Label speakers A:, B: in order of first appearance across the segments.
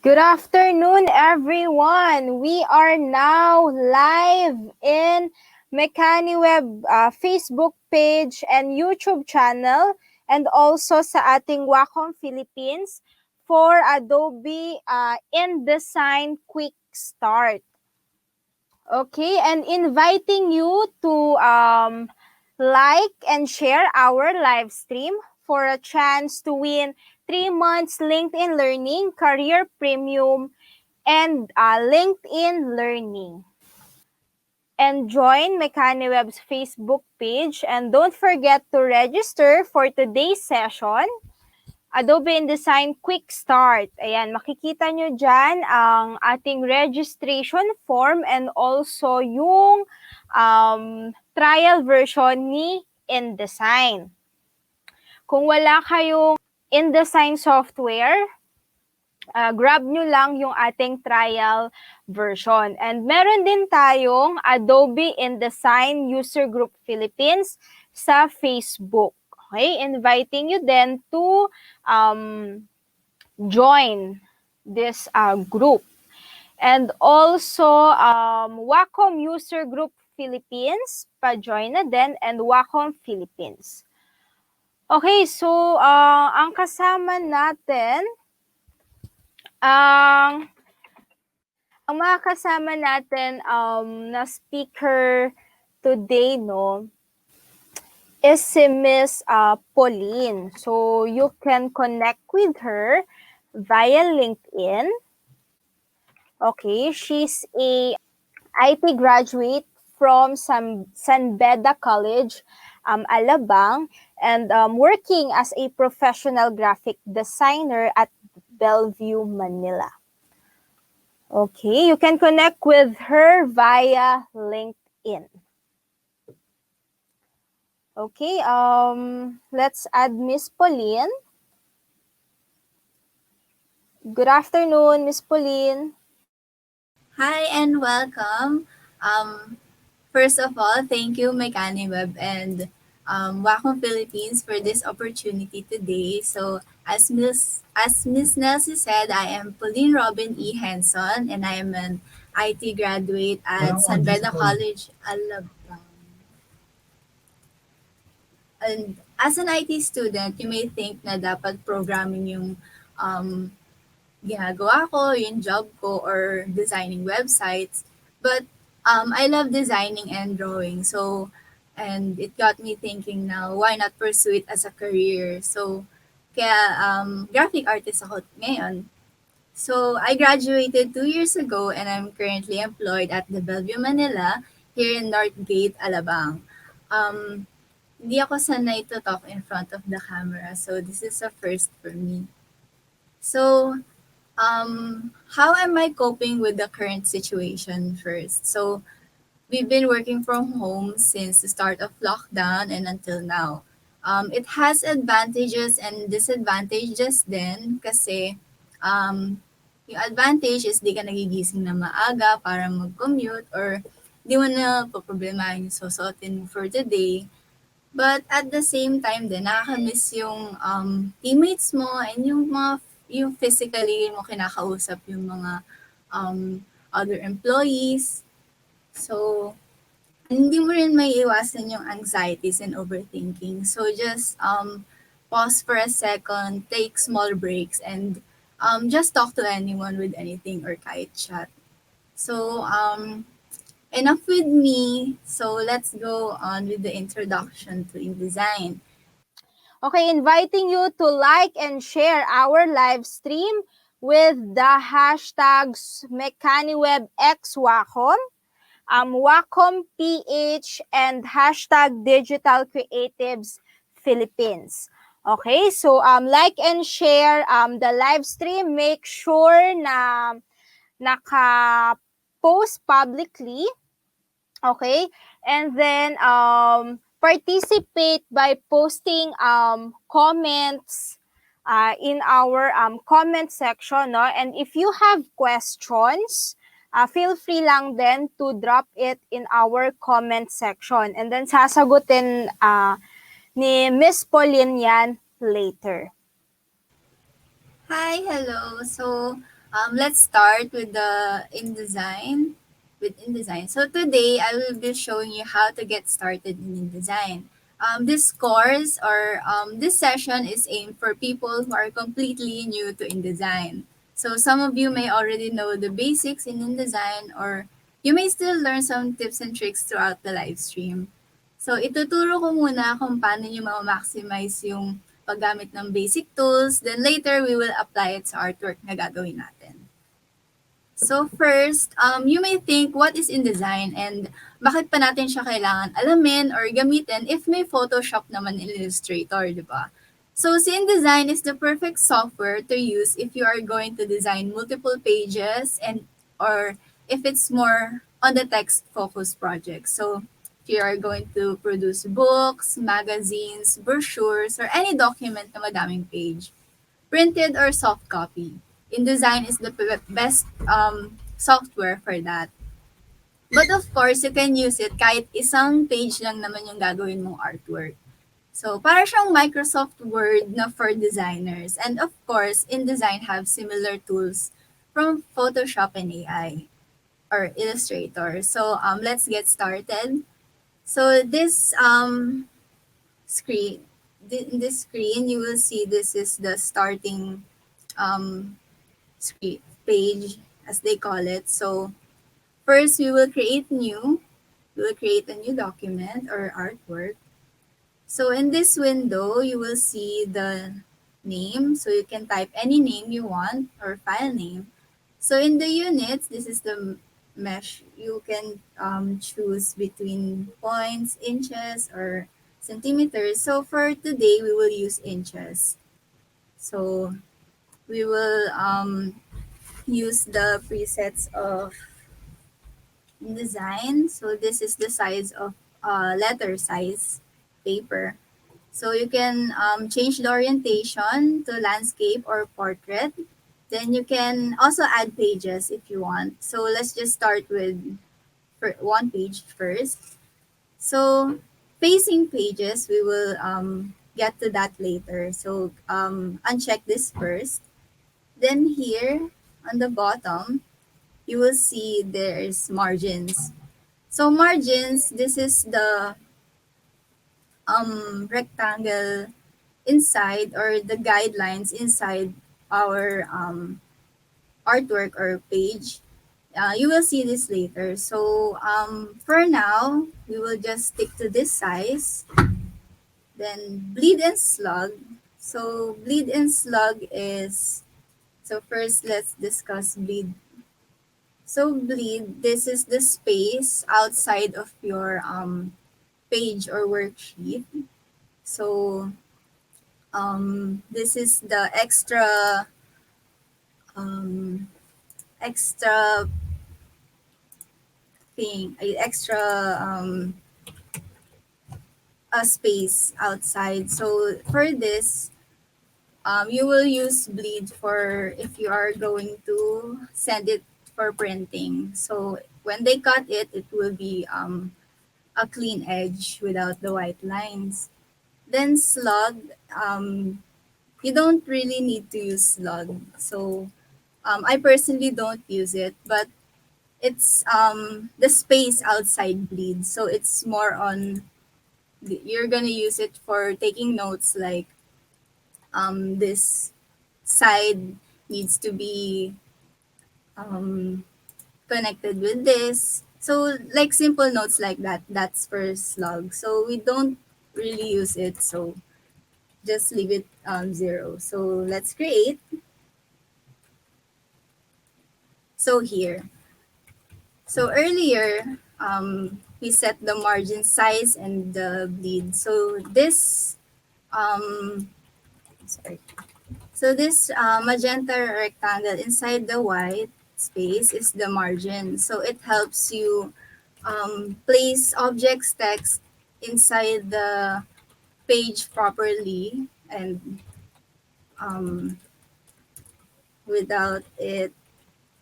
A: Good afternoon, everyone. We are now live in MechaniWeb Facebook page and YouTube channel and also sa ating Wacom Philippines for Adobe InDesign Quick Start. Okay, and inviting you to like and share our live stream for a chance to win 3 months LinkedIn Learning, Career Premium, and LinkedIn Learning. And join MechaniWeb's Facebook page. And don't forget to register for today's session, Adobe InDesign Quick Start. Ayan, makikita nyo dyan ang ating registration form and also yung trial version ni InDesign. Kung wala kayong InDesign software, grab nyo lang yung ating trial version. And meron din tayong Adobe InDesign User Group Philippines sa Facebook. Okay, inviting you then to join this group. And also, Wacom User Group Philippines, pa-join na din, and Wacom Philippines. Okay, so ang kasama natin, ang mga kasama natin na speaker today, no, is si Miss Pauline. So, you can connect with her via LinkedIn. Okay, she's a IT graduate from San Beda College, Alabang, and working as a professional graphic designer at Bellevue, Manila. Okay, you can connect with her via LinkedIn. Okay, let's add Miss Pauline. Good afternoon, Miss Pauline.
B: Hi and welcome. First of all, thank you MechaniWeb and Wacom Philippines for this opportunity today. So as Miss Nelsie said, I am Pauline Robin E. Henson and I am an IT graduate at San Beda College, Alabang. And as an IT student, you may think na dapat programming yung ginagawa ko, yung job ko, or designing websites. But I love designing and drawing. So, and it got me thinking now, why not pursue it as a career? So, kaya graphic artist ako ngayon. So, I graduated 2 years ago and I'm currently employed at the Bellevue, Manila, here in Northgate, Alabang. Hindi ako sanay to talk in front of the camera, so this is a first for me. So, how am I coping with the current situation first? So, we've been working from home since the start of lockdown and until now. It has advantages and disadvantages din kasi yung advantage is di ka nagigising na maaga para mag-commute or di mo na poproblemahin yung susuotin mo for the day. But at the same time din, nakakamiss yung teammates mo and yung physically mo kinakausap yung mga other employees. So, hindi mo rin may iwasan yung anxieties and overthinking. So, just pause for a second, take small breaks, and just talk to anyone with anything or kahit chat. So, enough with me. So let's go on with the introduction to InDesign.
A: Okay, inviting you to like and share our live stream with the hashtags MechaniWebXWacom, WacomPH, and hashtag Digital Creatives Philippines. Okay, so like and share the live stream. Make sure na naka-post publicly. Okay, and then participate by posting comments in our comment section, no? And if you have questions, feel free lang then to drop it in our comment section. And then sasagutin ni Miss Pauline yan later.
B: Hi, hello. So, Let's start with the InDesign. With InDesign. So today I will be showing you how to get started in InDesign. This course or this session is aimed for people who are completely new to InDesign. So some of you may already know the basics in InDesign, or you may still learn some tips and tricks throughout the live stream. So ituturo ko muna kung paano nyo ma-maximize yung paggamit ng basic tools. Then later, we will apply it sa artwork na gagawin natin. So first, you may think, what is InDesign and bakit pa natin siya kailangan alamin or gamitin if may Photoshop naman in Illustrator, di ba? So si InDesign is the perfect software to use if you are going to design multiple pages and or if it's more on the text-focused project. So if you are going to produce books, magazines, brochures, or any document na madaming page, printed or soft copy. InDesign is the best software for that. But of course, you can use it kahit isang page lang naman yung gagawin mong artwork. So, para siyang Microsoft Word na for designers. And of course, InDesign have similar tools from Photoshop and AI or Illustrator. So, let's get started. So, in this screen, you will see this is the starting um, page, as they call it. So first, we will create a new document or artwork. So in this window, you will see the name. So you can type any name you want or file name. So in the units, this is the mesh. You can choose between points, inches, or centimeters. So for today, we will use inches. So we will use the presets of InDesign. So this is the size of letter size paper. So you can change the orientation to landscape or portrait. Then you can also add pages if you want. So let's just start with one page first. So facing pages, we will get to that later. So uncheck this first. Then here on the bottom, you will see there's margins. So margins, this is the rectangle inside or the guidelines inside our artwork or page. You will see this later. So for now, we will just stick to this size. Then bleed and slug. So bleed and slug is, so first let's discuss bleed. So bleed, this is the space outside of your page or worksheet. So this is the um, extra extra space outside. So for this, you will use bleed for if you are going to send it for printing. So when they cut it, it will be a clean edge without the white lines. Then slug, you don't really need to use slug. So I personally don't use it, but it's the space outside bleed. So it's more on, you're gonna use it for taking notes, like this side needs to be um, connected with this. So like simple notes like that, that's for slug. So we don't really use it. So just leave it 0. So let's create. So here. So earlier, we set the margin size and the bleed. So this, sorry. So this magenta rectangle inside the white space is the margin. So it helps you place objects text inside the page properly and um, without it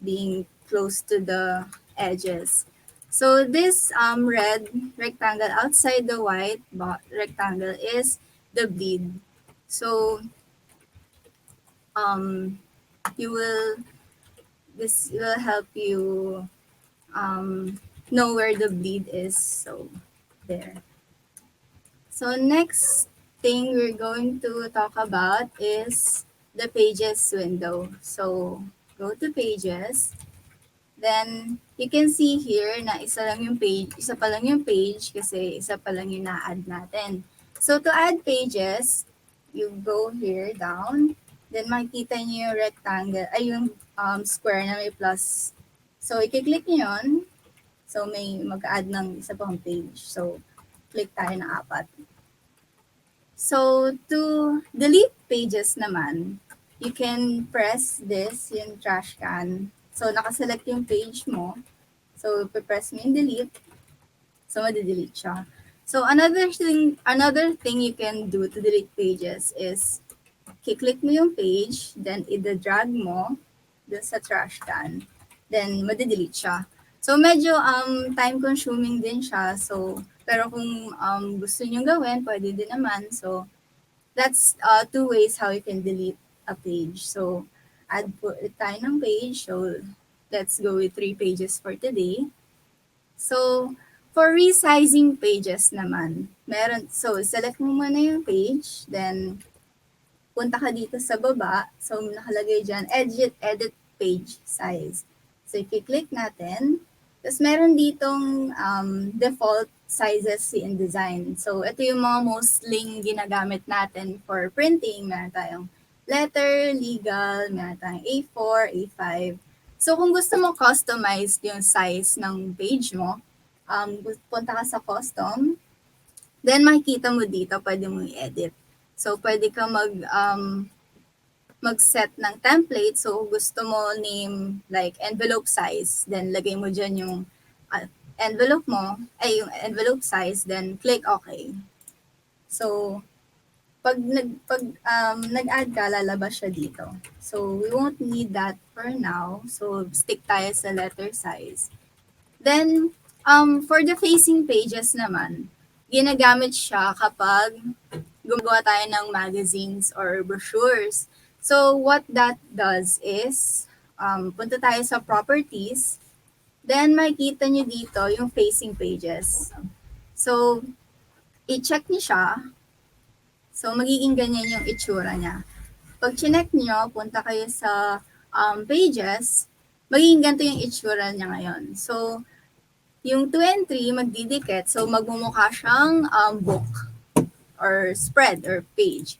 B: being close to the edges. So this red rectangle outside the white rectangle is the bleed. So um, you will this will help you um, know where the bleed is. So there. So next thing we're going to talk about is the pages window. So go to pages. Then you can see here na isa pa lang yung page kasi isa pa lang yung na-add natin. So to add pages, you go here down, then makikita niyo yung rectangle, ay yung square na may plus. So i-click niyo yun. So may mag-add ng isa pang page. So click tayo ng 4. So, to delete pages naman, you can press this, yung trash can. So, nakaselect yung page mo. So, press mo yung delete. So, madi-delete siya. So, another thing you can do to delete pages is kiklik mo yung page, then i-drag mo dun sa trash can. Then, madi-delete siya. So, medyo time consuming din siya. So, pero kung gusto niyo gawin, pwede din naman. So, that's two ways how you can delete a page. So, add po tayo ng page. So, let's go with 3 pages for today. So, for resizing pages naman, select mo muna yung page, then punta ka dito sa baba. So, nakalagay dyan, edit page size. So, i-click natin. Tapos, meron ditong default sizes si InDesign. So, ito yung mga mostly ginagamit natin for printing. Meron tayong letter, legal, meron tayong A4, A5. So, kung gusto mo customize yung size ng page mo, punta ka sa custom, then makikita mo dito, pwede mo i-edit. So, pwede ka mag-set ng template. So, gusto mo name like envelope size, then lagay mo dyan yung envelope mo, ay yung envelope size, then click OK. So, pag nag-add ka, lalabas siya dito. So, we won't need that for now. So, stick tayo sa letter size. Then, for the facing pages naman, ginagamit siya kapag gumagawa tayo ng magazines or brochures. So, what that does is, punta tayo sa properties, then makikita nyo dito yung facing pages. So, i-check nyo siya. So, magiging ganyan yung itsura niya. Pag chinek nyo, punta kayo sa pages, magiging ganito yung itsura niya ngayon. So, yung 2 and 3, magdidikit. So, magmumukha siyang book or spread or page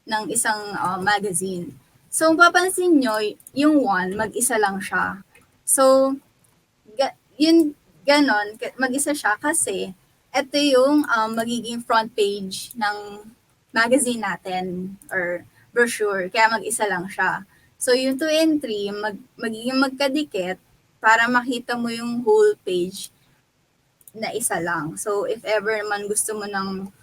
B: ng isang magazine. So, papansin nyo, yung 1, mag-isa lang siya. So, yun, ganon, mag-isa siya kasi ito yung magiging front page ng magazine natin or brochure, kaya mag-isa lang siya. So, yung 2 and 3, magiging magkadikit para makita mo yung whole page na isa lang. So, if ever man gusto mo ng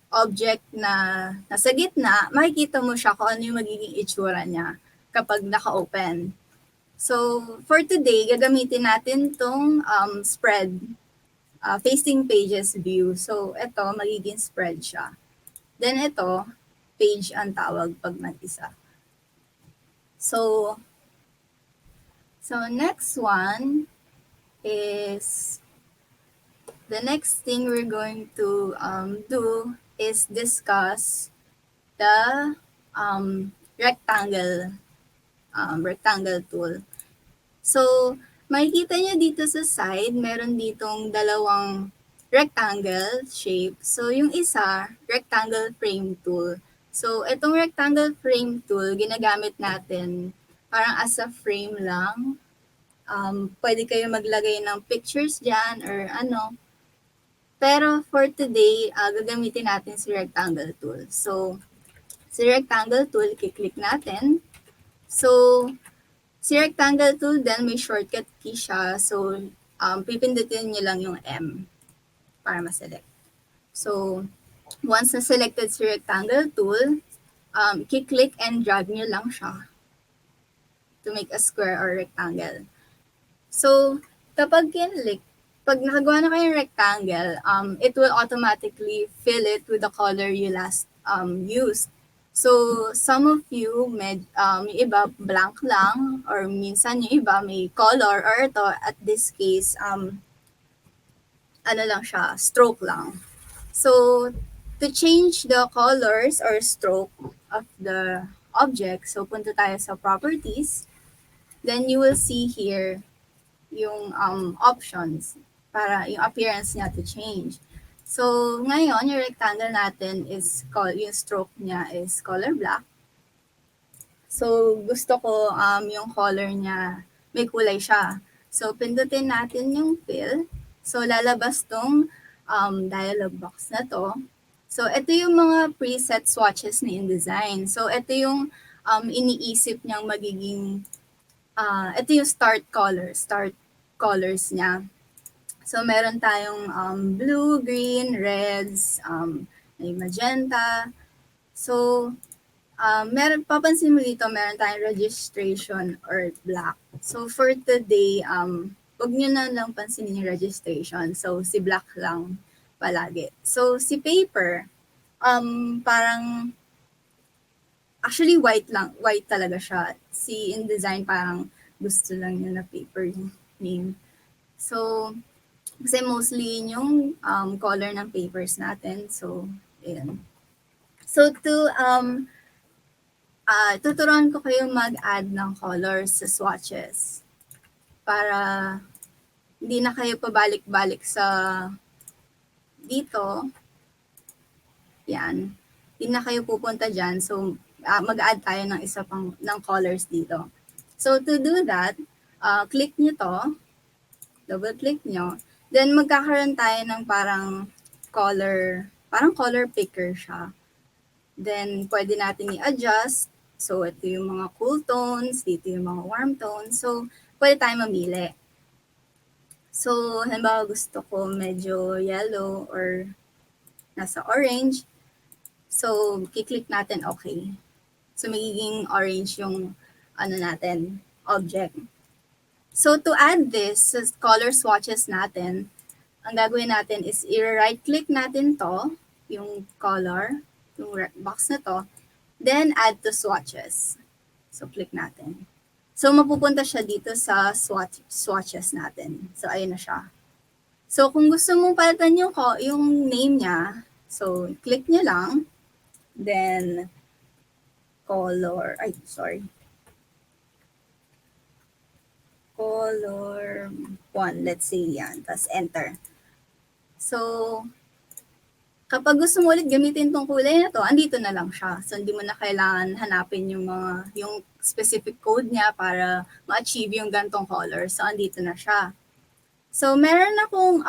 B: object na nasa gitna, makikita mo siya kung ano yung magiging itsura niya kapag naka-open. So, for today, gagamitin natin tong spread, facing pages view. So, ito, magiging spread siya. Then, ito, page ang tawag pag mag-isa. So, next one is, the next thing we're going to do is discuss the rectangle tool. So, makikita nyo dito sa side, meron ditong dalawang rectangle shape. So, yung isa, rectangle frame tool. So, itong rectangle frame tool, ginagamit natin parang as a frame lang. Pwede kayo maglagay ng pictures dyan or ano. Pero for today, gagamitin natin si rectangle tool. So, si rectangle tool, kiklik natin. So, si rectangle tool then may shortcut key siya. So, pipindutin nyo lang yung M para ma-select. So, once na-selected si rectangle tool, kiklik and drag nyo lang siya to make a square or rectangle. So, kapag kinlik, pag nakagawa na kayong rectangle, it will automatically fill it with the color you last used. So, some of you, yung iba blank lang, or minsan yung iba may color, or ito, at this case, ano lang siya, stroke lang. So, to change the colors or stroke of the object, so punta tayo sa properties, then you will see here yung options para yung appearance niya to change. So, ngayon, yung rectangle natin is, yung stroke niya is color black. So, gusto ko yung color niya, may kulay siya. So, pindutin natin yung fill. So, lalabas tong dialog box na to. So, ito yung mga preset swatches ni InDesign. So, ito yung iniisip niyang magiging, ito yung start colors niya. So, meron tayong blue, green, reds, may magenta. So, papansin mo dito, meron tayong registration or black. So, for today, wag nyo na lang pansinin yung registration. So, si black lang palagi. So, si paper, parang, actually white talaga siya. Si InDesign parang gusto lang niya na paper yung name. So, kasi mostly yun yung color ng papers natin. So, ayan. So, tuturuan ko kayo mag-add ng colors sa swatches para hindi na kayo pabalik-balik sa dito. Yan. Hindi na kayo pupunta dyan. So, mag-add tayo ng isa pang ng colors dito. So, to do that, click nyo to. Double-click nyo. Then, magkakaroon tayo ng parang color picker siya. Then, pwede natin i-adjust. So, ito yung mga cool tones, dito yung mga warm tones. So, pwede tayo mamili. So, halimbawa gusto ko medyo yellow or nasa orange. So, kiklik natin okay. So, magiging orange yung object. So, to add this sa color swatches natin, ang gagawin natin is i-right-click natin to, yung color, yung box na to, then add to swatches. So, click natin. So, mapupunta siya dito sa swatches natin. So, ayun na siya. So, kung gusto mong palitan yung name niya, so, click niya lang. Then, color 1, let's say yan. Tapos, enter. So, kapag gusto mo ulit gamitin tong kulay na to, andito na lang siya. So, hindi mo na kailangan hanapin yung specific code niya para ma-achieve yung gantong color. So, andito na siya. So, meron akong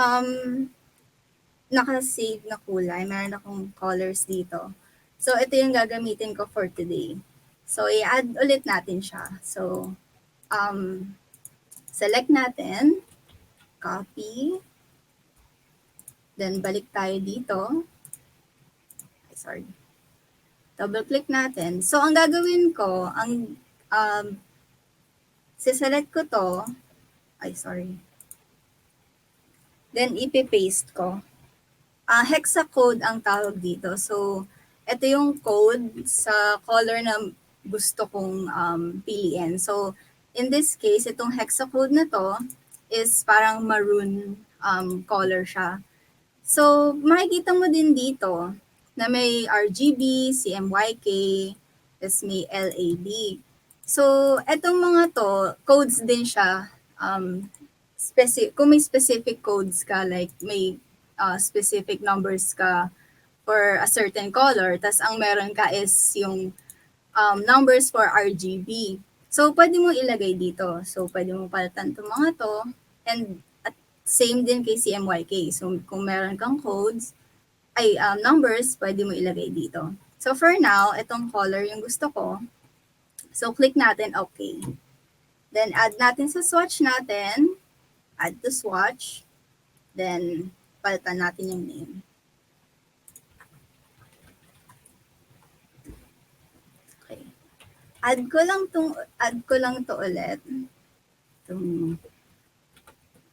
B: naka-save na kulay. Meron akong colors dito. So, ito yung gagamitin ko for today. So, i-add ulit natin siya. So, select natin, copy, then balik tayo dito. Sorry. Double-click natin. So, ang gagawin ko, siselect ko to, then ipipaste ko. Hexacode ang tawag dito. So, ito yung code sa color na gusto kong piliin. So, in this case, itong hexacode na to is parang maroon color siya. So, makikita mo din dito na may RGB, CMYK, tas may LAB. So, etong mga to, codes din siya. Kung may specific codes ka, like may specific numbers ka for a certain color, tas ang meron ka is yung numbers for RGB. So, pwede mo ilagay dito. So, pwede mo palitan itong mga to. And same din kay CMYK. So, kung meron kang codes, numbers, pwede mo ilagay dito. So, for now, itong color yung gusto ko. So, click natin okay. Then, add natin sa swatch natin. Add to swatch. Then, palitan natin yung name. Okay. Add ko lang to ulit. Itong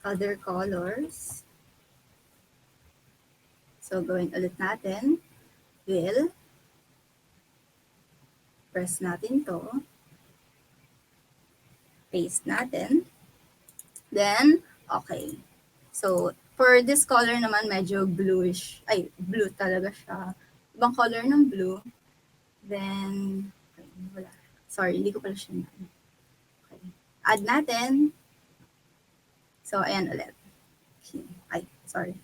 B: other colors. So, gawin ulit natin. Will. Press natin to. Paste natin. Then, okay. So, for this color naman, medyo bluish. Ay, blue talaga siya. Ibang color ng blue. Then, okay, wala. Sorry, hindi ko pala siya na. Okay. Add natin. So, ayan ulit. Okay. Ay, sorry.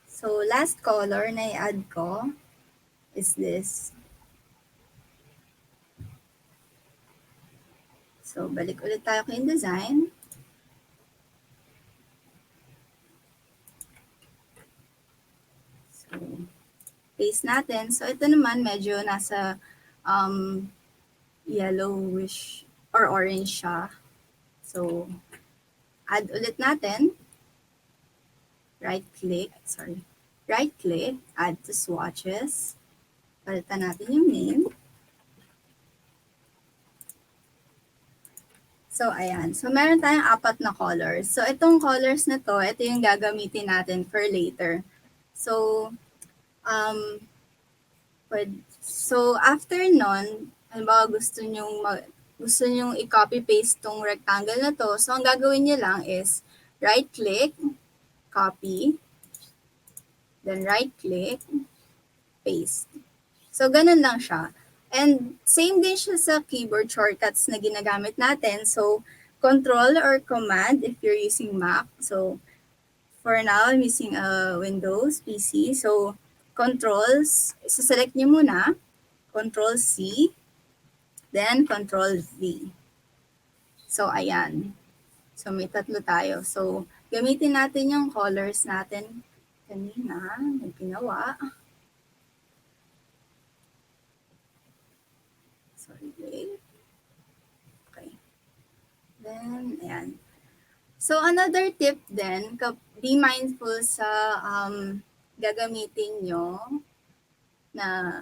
B: So, last color na i-add ko is this. So, balik ulit tayo kay InDesign. So, paste natin. So, ito naman medyo nasa yellowish or orange siya. So, add ulit natin. Right-click, add to swatches. Palitan natin yung name. So, ayan. So, meron tayong 4 na colors. So, itong colors na to, ito yung gagamitin natin for later. So, after nun, halimbawa gusto nyong i-copy-paste tong rectangle na to. So, ang gagawin nyo lang is right-click, copy, then right-click, paste. So, ganun lang siya. And same din siya sa keyboard shortcuts na ginagamit natin. So, Control or Command if you're using Mac. So, for now, I'm using a Windows PC. So, Controls, select nyo muna. Control C, then Control V. So, ayan. So, may 3 tayo. So, gamitin natin yung colors natin kanina na ginawa. Sorry, wait. Okay. Then, ayan. So, another tip then, be mindful sa gagamitin nyo na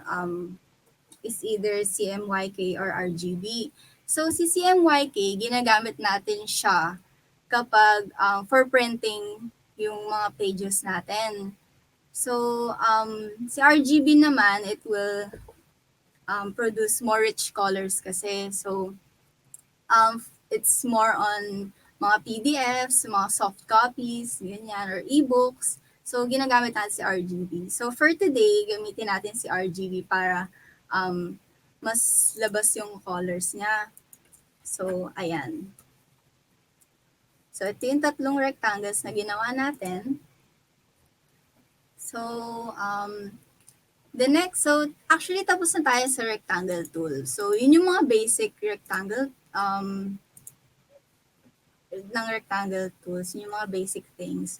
B: is either CMYK or RGB. So, si CMYK, ginagamit natin siya kapag for printing yung mga pages natin. So, si RGB naman, it will produce more rich colors kasi. So, it's more on mga PDFs, mga soft copies, ganyan, or eBooks. So, ginagamit natin si RGB. So, for today, gamitin natin si RGB para mas labas yung colors niya. So, ayan. So, ito yung 3 rectangles na ginawa natin. So, the next, so actually tapos na tayo sa rectangle tool. So, yun yung mga basic rectangle ng rectangle tools, yung mga basic things.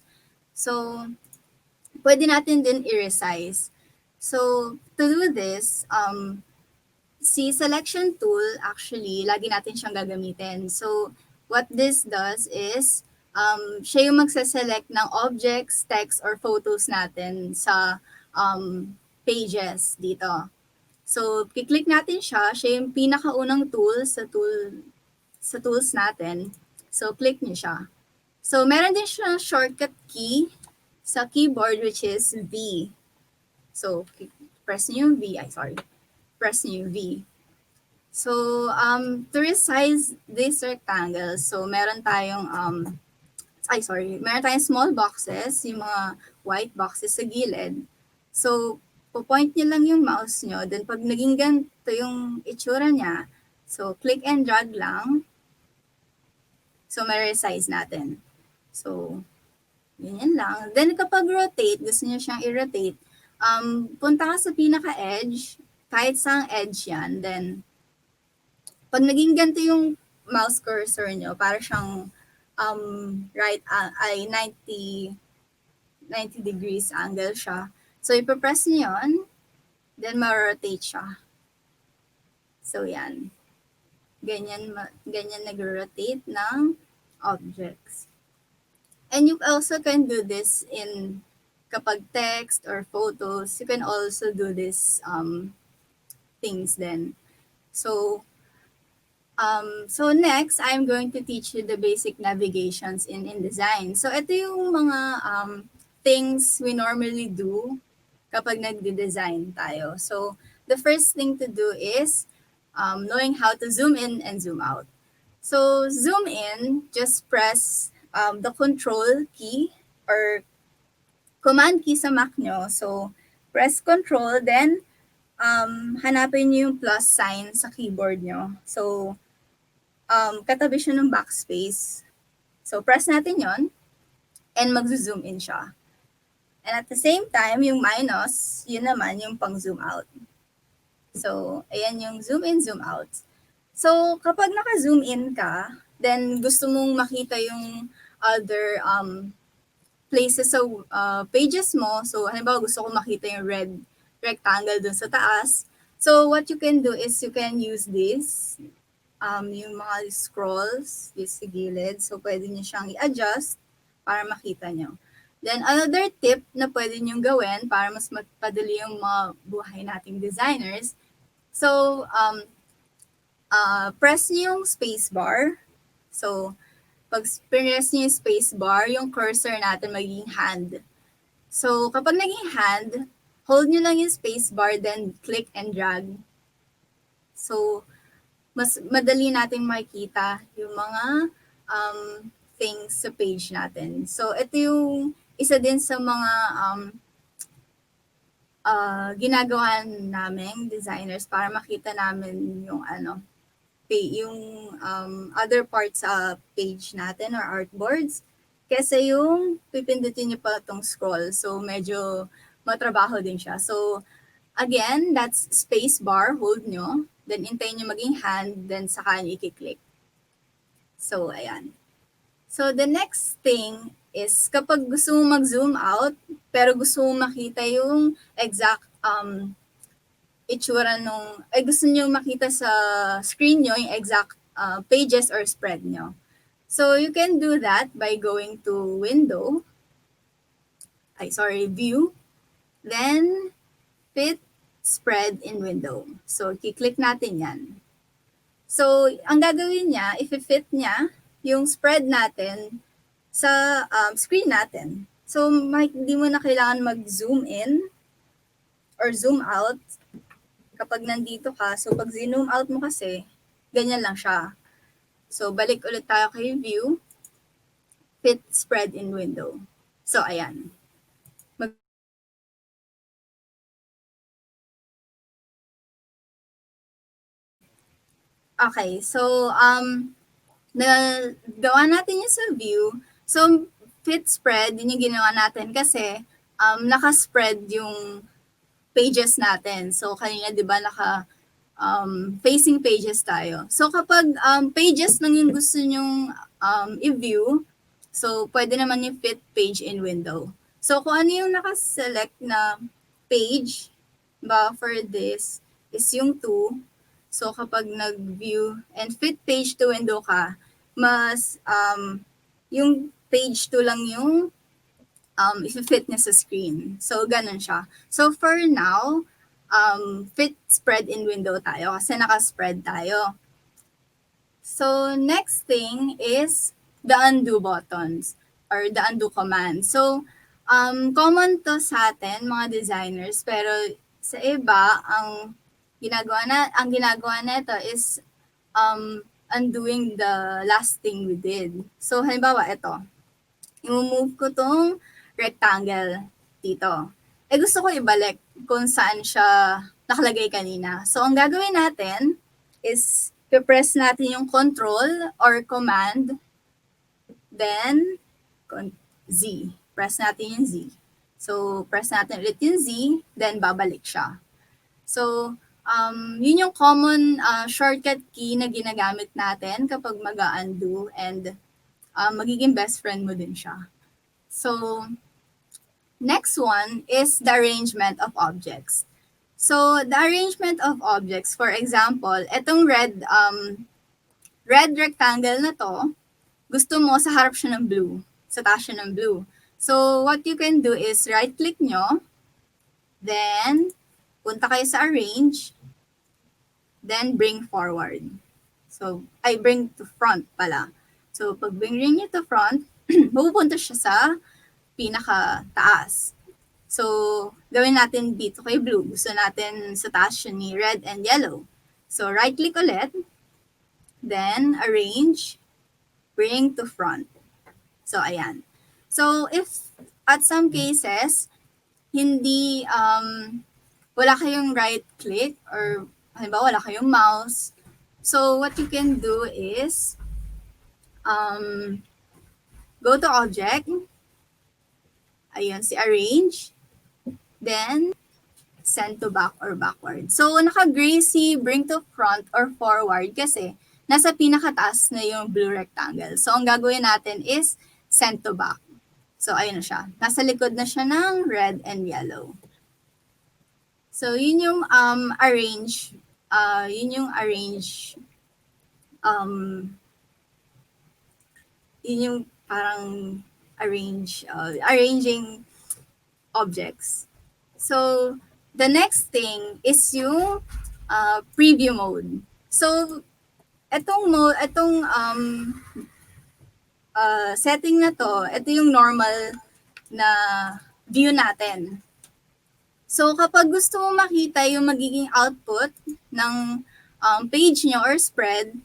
B: So, pwede natin din i-resize. So, to do this, si selection tool, actually, lagi natin siyang gagamitin. So, what this does is, siya yung magsaselect ng objects, text, or photos natin sa pages dito. So, kiklik natin siya. Siya yung pinakaunang tool sa tools natin. So, click niyo siya. So, meron din siyang shortcut key sa keyboard which is V. So, press niyo yung V. Press niyo yung V. So, to resize this rectangle, so meron tayong, meron tayong small boxes, yung mga white boxes sa gilid. So, po-point niyo lang yung mouse niyo, then pag naging ganito yung itsura niya, so click and drag lang. So, may resize natin. So, ganyan lang. Then, kapag rotate, gusto niyo siyang i-rotate, punta ka sa pinaka-edge, kahit saang edge yan, then, pag naging ganito yung mouse cursor niyo, para siyang ay 90 degrees angle siya. So, ipapress niyo yun, then ma-rotate siya. So, yan. Ganyan nag-rotate ng objects. And you also can do this in kapag text or photos, you can also do this things then. So, So next, I'm going to teach you the basic navigations in InDesign. So ito yung mga things we normally do kapag nagde-design tayo. So the first thing to do is knowing how to zoom in and zoom out. So zoom in, just press the control key or command key sa Mac nyo. So press control, then hanapin nyo yung plus sign sa keyboard nyo. So katabi siya ng backspace. So, press natin yon and mag-zoom in siya. And at the same time, yung minus, yun naman yung pang-zoom out. So, ayan yung zoom in, zoom out. So, kapag naka-zoom in ka, then gusto mong makita yung other places sa pages mo. So, halimbawa gusto ko makita yung red rectangle dun sa taas. So, what you can do is you can use this yung mga scrolls this sa gilid. So, pwede nyo siyang i-adjust para makita nyo. Then, another tip na pwede nyo gawin para mas mapadali yung mga buhay nating designers. So, press nyo yung space bar. So, pag press nyo yung space bar, yung cursor natin magiging hand. So, kapag naging hand, hold nyo lang yung space bar, then click and drag. So, mas madali nating makikita yung mga things sa page natin. So, ito yung isa din sa mga ginagawa namin designers para makita namin yung yung other parts sa page natin or artboards. Kasi yung pipindutin niyo pa itong scroll. So, medyo matrabaho din siya. So, again, that's space bar, hold nyo. Then, hintayin nyo maging hand, then saka nyo i-click. So, ayan. So, the next thing is kapag gusto mo mag-zoom out, pero gusto mo makita yung exact itsura nung, gusto nyo makita sa screen nyo yung exact pages or spread nyo. So, you can do that by going to View, then Fit Spread in Window. So, i-click natin yan. So, ang gagawin niya, if-fit niya yung spread natin sa screen natin. So, hindi mo na kailangan mag-zoom in or zoom out kapag nandito ka. So, pag zoom out mo kasi, ganyan lang siya. So, balik ulit tayo kay View, Fit Spread in Window. So, ayan. Okay, so nagawa natin yung sa view. So, fit spread, yun yung ginawa natin kasi naka-spread yung pages natin. So, kanina, di ba, facing pages tayo. So, kapag pages lang yung gusto nyong i-view, so, pwede naman yung fit page in window. So, kung ano yung nakaselect na page ba for this is yung 2. So, kapag nag-view and fit page to window ka, mas yung page 2 lang yung if-fit niya sa screen. So, ganun siya. So, for now, fit spread in window tayo kasi naka-spread tayo. So, next thing is the undo buttons or the undo command. So, common to sa atin, mga designers, pero sa iba, ang ginagawa nito is undoing the last thing we did. So, halimbawa, ito. I-move ko tong rectangle dito. Gusto ko ibalik kung saan siya nakalagay kanina. So, ang gagawin natin is press natin yung control or command, then Z. Press natin yung Z. So, press natin ulit yung Z, then babalik siya. So, yun yung common shortcut key na ginagamit natin kapag mag-undo and magiging best friend mo din siya. So, next one is the arrangement of objects. So, the arrangement of objects, for example, itong red rectangle na to, gusto mo sa harap siya ng blue, sa taas siya ng blue. So, what you can do is right-click nyo, then, punta kayo sa arrange, then bring forward. So, So, I bring to front pala. So, pag bring niyo to front, mapupunta siya sa pinaka-taas. So, gawin natin dito kay blue. Gusto natin sa taas siya ni red and yellow. So, right-click ulit. Then, arrange, bring to front. So, ayan. So, if at some cases, hindi, wala kayong right-click or halimbawa wala kayong mouse, so what you can do is, go to object, ayun, si arrange, then send to back or backward. So, naka-gray si bring to front or forward kasi nasa pinakataas na yung blue rectangle. So, ang gagawin natin is send to back. So, ayun na siya. Nasa likod na siya ng red and yellow. So, yun yung arrange, um, yun yung parang arranging objects. So, the next thing is yung preview mode. So, itong setting na to, ito yung normal na view natin. So, kapag gusto mo makita yung magiging output ng page nyo or spread,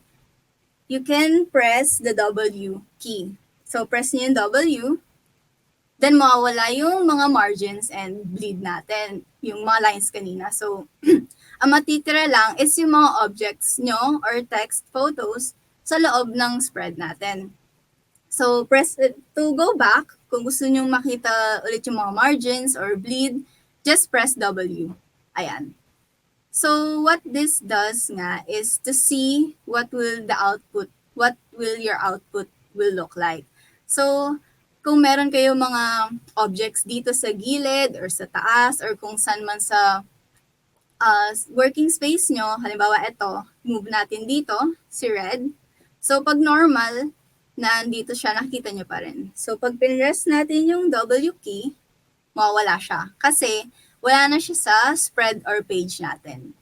B: you can press the W key. So, press nyo yung W, then mawawala yung mga margins and bleed natin, yung mga lines kanina. So, ang matitira lang is yung mga objects nyo or text photos sa loob ng spread natin. So, press to go back, kung gusto nyo makita ulit yung mga margins or bleed, just press W. Ayan. So, what this does nga is to see what will your output will look like. So, kung meron kayo mga objects dito sa gilid or sa taas or kung saan man sa working space nyo, halimbawa ito, move natin dito, si red. So, pag normal, nandito siya, nakikita nyo pa rin. So, pag pinrest natin yung W key, mawawala siya. Kasi, wala na siya sa spread or page natin.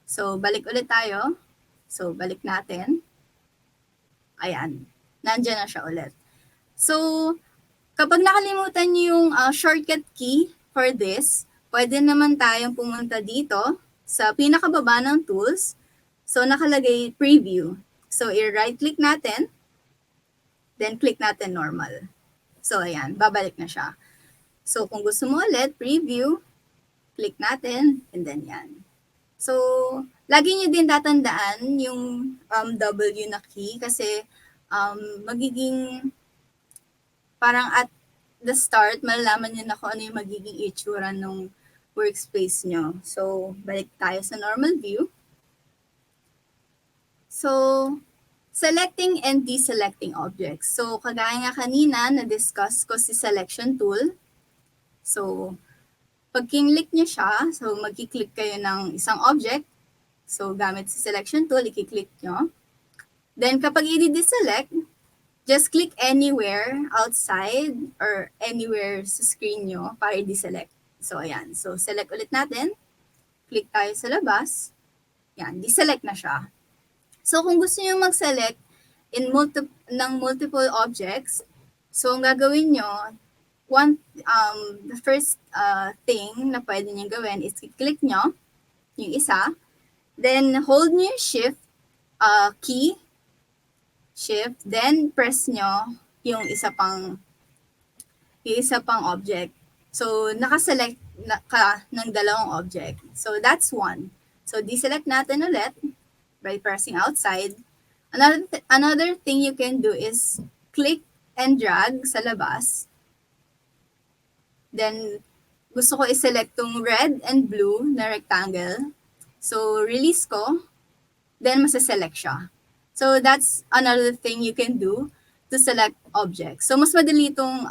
B: So, balik ulit tayo. So, balik natin. Ayan. Nandiyan na siya ulit. So, kapag nakalimutan niyo yung shortcut key for this, pwede naman tayong pumunta dito sa pinakababa ng tools. So, nakalagay preview. So, i-right-click natin. Then, click natin normal. So, ayan. Babalik na siya. So, kung gusto mo ulit, preview, click natin, and then yan. So, lagi nyo din tatandaan yung W na key kasi magiging parang at the start, malalaman nyo na kung ano yung magiging itsura ng workspace nyo. So, balik tayo sa normal view. So, selecting and deselecting objects. So, kagaya nga kanina, na-discuss ko si selection tool. So, pag kinlik nyo siya, so magkiklik kayo ng isang object. So, gamit si selection tool, ikiklik nyo. Then, kapag i-deselect, just click anywhere outside or anywhere sa screen nyo para i-deselect. So, ayan. So, select ulit natin. Click tayo sa labas. Yan, deselect na siya. So, kung gusto nyo mag-select ng multiple objects, so, ang gagawin nyo, the first thing na pwede nyo gawin is click nyo yung isa, then hold nyo yung shift key, shift, then press nyo yung isa pang object. So, nakaselect ka ng dalawang object. So, that's one. So, deselect natin ulit by pressing outside. Another thing you can do is click and drag sa labas. Then, gusto ko i-select tong red and blue na rectangle. So, release ko. Then, masa-select siya. So, that's another thing you can do to select objects. So, mas madali itong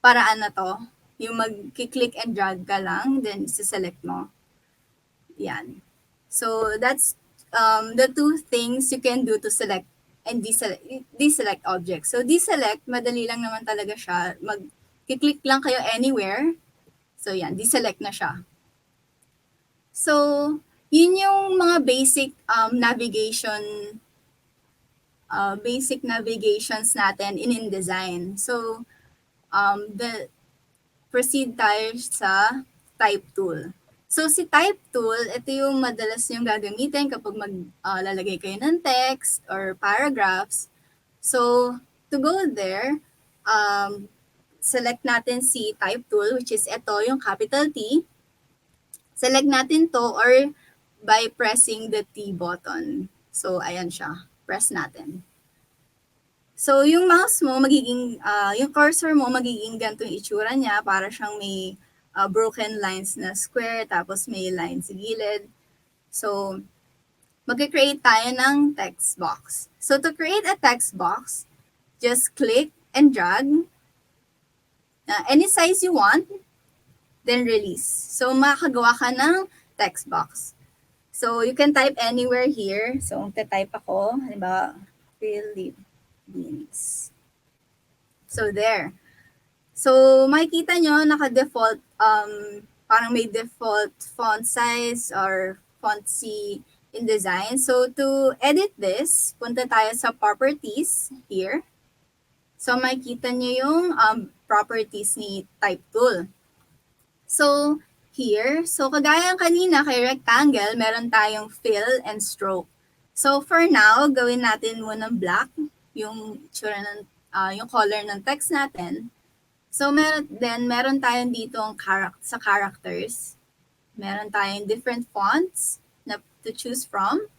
B: paraan na to. Yung mag-click and drag ka lang, then isa-select mo. Yan. So, that's the two things you can do to select and deselect objects. So, deselect, madali lang naman talaga siya. Mag-click lang kayo anywhere. So, yan, deselect na siya. So, Yun yung mga basic navigations natin in InDesign. So, proceed tayo sa type tool. So, si type tool, ito yung madalas yung gagamitin kapag maglalagay kayo ng text or paragraphs. So, to go there, select natin si type tool, which is ito, yung capital T. Select natin to or by pressing the T button. So, ayan siya. Press natin. So, yung mouse mo, yung cursor mo, magiging ganito yung itsura niya. Para siyang may broken lines na square, tapos may lines sa gilid. So, mag-create tayo ng text box. So, to create a text box, just click and drag any size you want, then release. So, makakagawa ka ng text box. So, you can type anywhere here. So, type ako, halimbawa, Philippines. So, there. So, makikita nyo, naka-default, parang may default font size or font C InDesign. So, to edit this, punta tayo sa properties here. So, makikita nyo yung properties ni type tool. So, here, so kagaya kanina kay rectangle, meron tayong fill and stroke. So, for now, gawin natin munang black, yung yung color ng text natin. So, meron tayong dito sa characters. Meron tayong different fonts na to choose from.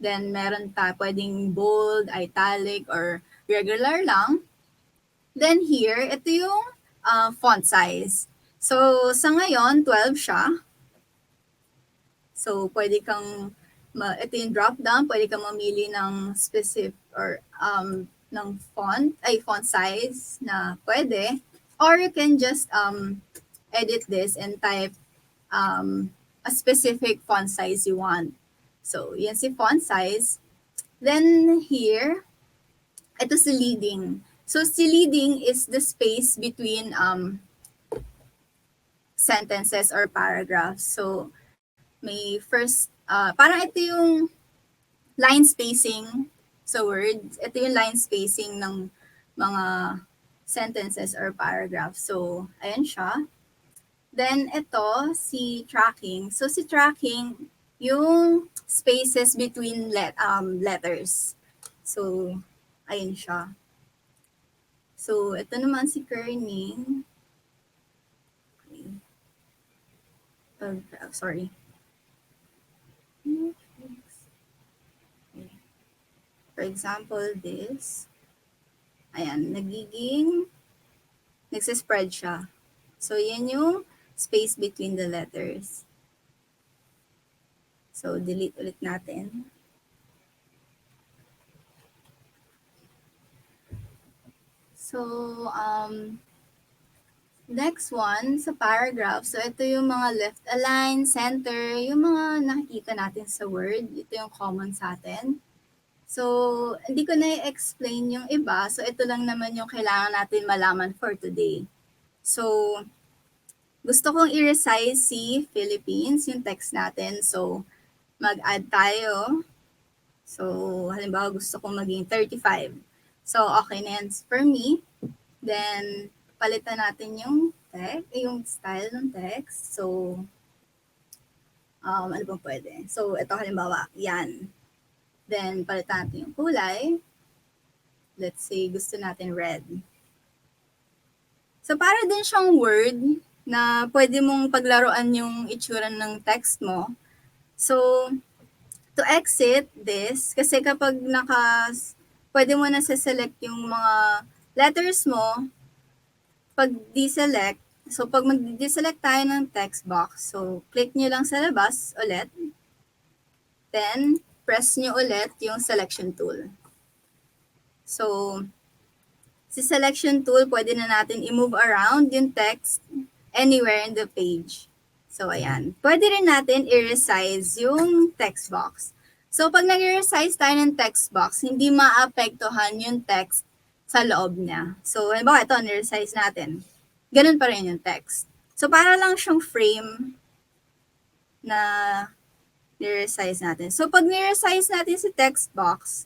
B: Then, meron pwedeng bold, italic, or regular lang. Then here, ito yung font size. So, sa ngayon, 12 siya. So, ito yung drop down, pwede kang mamili ng specific or ng font size na pwede. Or you can just edit this and type a specific font size you want. So, yan si font size. Then here, ito si leading. So, si leading is the space between sentences or paragraphs. So, may first, parang ito yung line spacing sa words. Ito yung line spacing ng mga sentences or paragraphs. So, ayan siya. Then, ito, si tracking. So, si tracking, yung spaces between letters. So, ayun siya. So, ito naman si kerning. Sorry. For example, this. Ayan, nagsispread siya. So, yan yung space between the letters. So, delete ulit natin. So, next one, sa paragraph. So, ito yung mga left align, center, yung mga nakikita natin sa Word. Ito yung common sa atin. So, hindi ko na i-explain yung iba. So, ito lang naman yung kailangan natin malaman for today. So, gusto kong i-resize si Philippines, yung text natin. So, mag-add tayo. So, halimbawa gusto kong maging 35. So, okay na yan for me. Then, palitan natin yung style ng text. So, ano bang pwede? So, ito halimbawa, yan. Then, palitan natin yung kulay. Let's say, gusto natin red. So, para din siyang word na pwede mong paglaruan yung itsura ng text mo. So, to exit this, kasi kapag pwede mo na select yung mga letters mo, pag deselect, so pag mag-deselect tayo ng text box, so click nyo lang sa labas ulit, then press nyo ulit yung selection tool. So, si selection tool, pwede na natin i-move around yung text anywhere in the page. So, ayan. Pwede rin natin i-resize yung text box. So, pag nag-resize tayo ng text box, hindi maapektuhan yung text sa loob niya. So, halimbawa, ito, niresize natin. Ganun pa rin yung text. So, para lang siyang frame na Ni-resize natin. So, pag ni-resize natin si text box,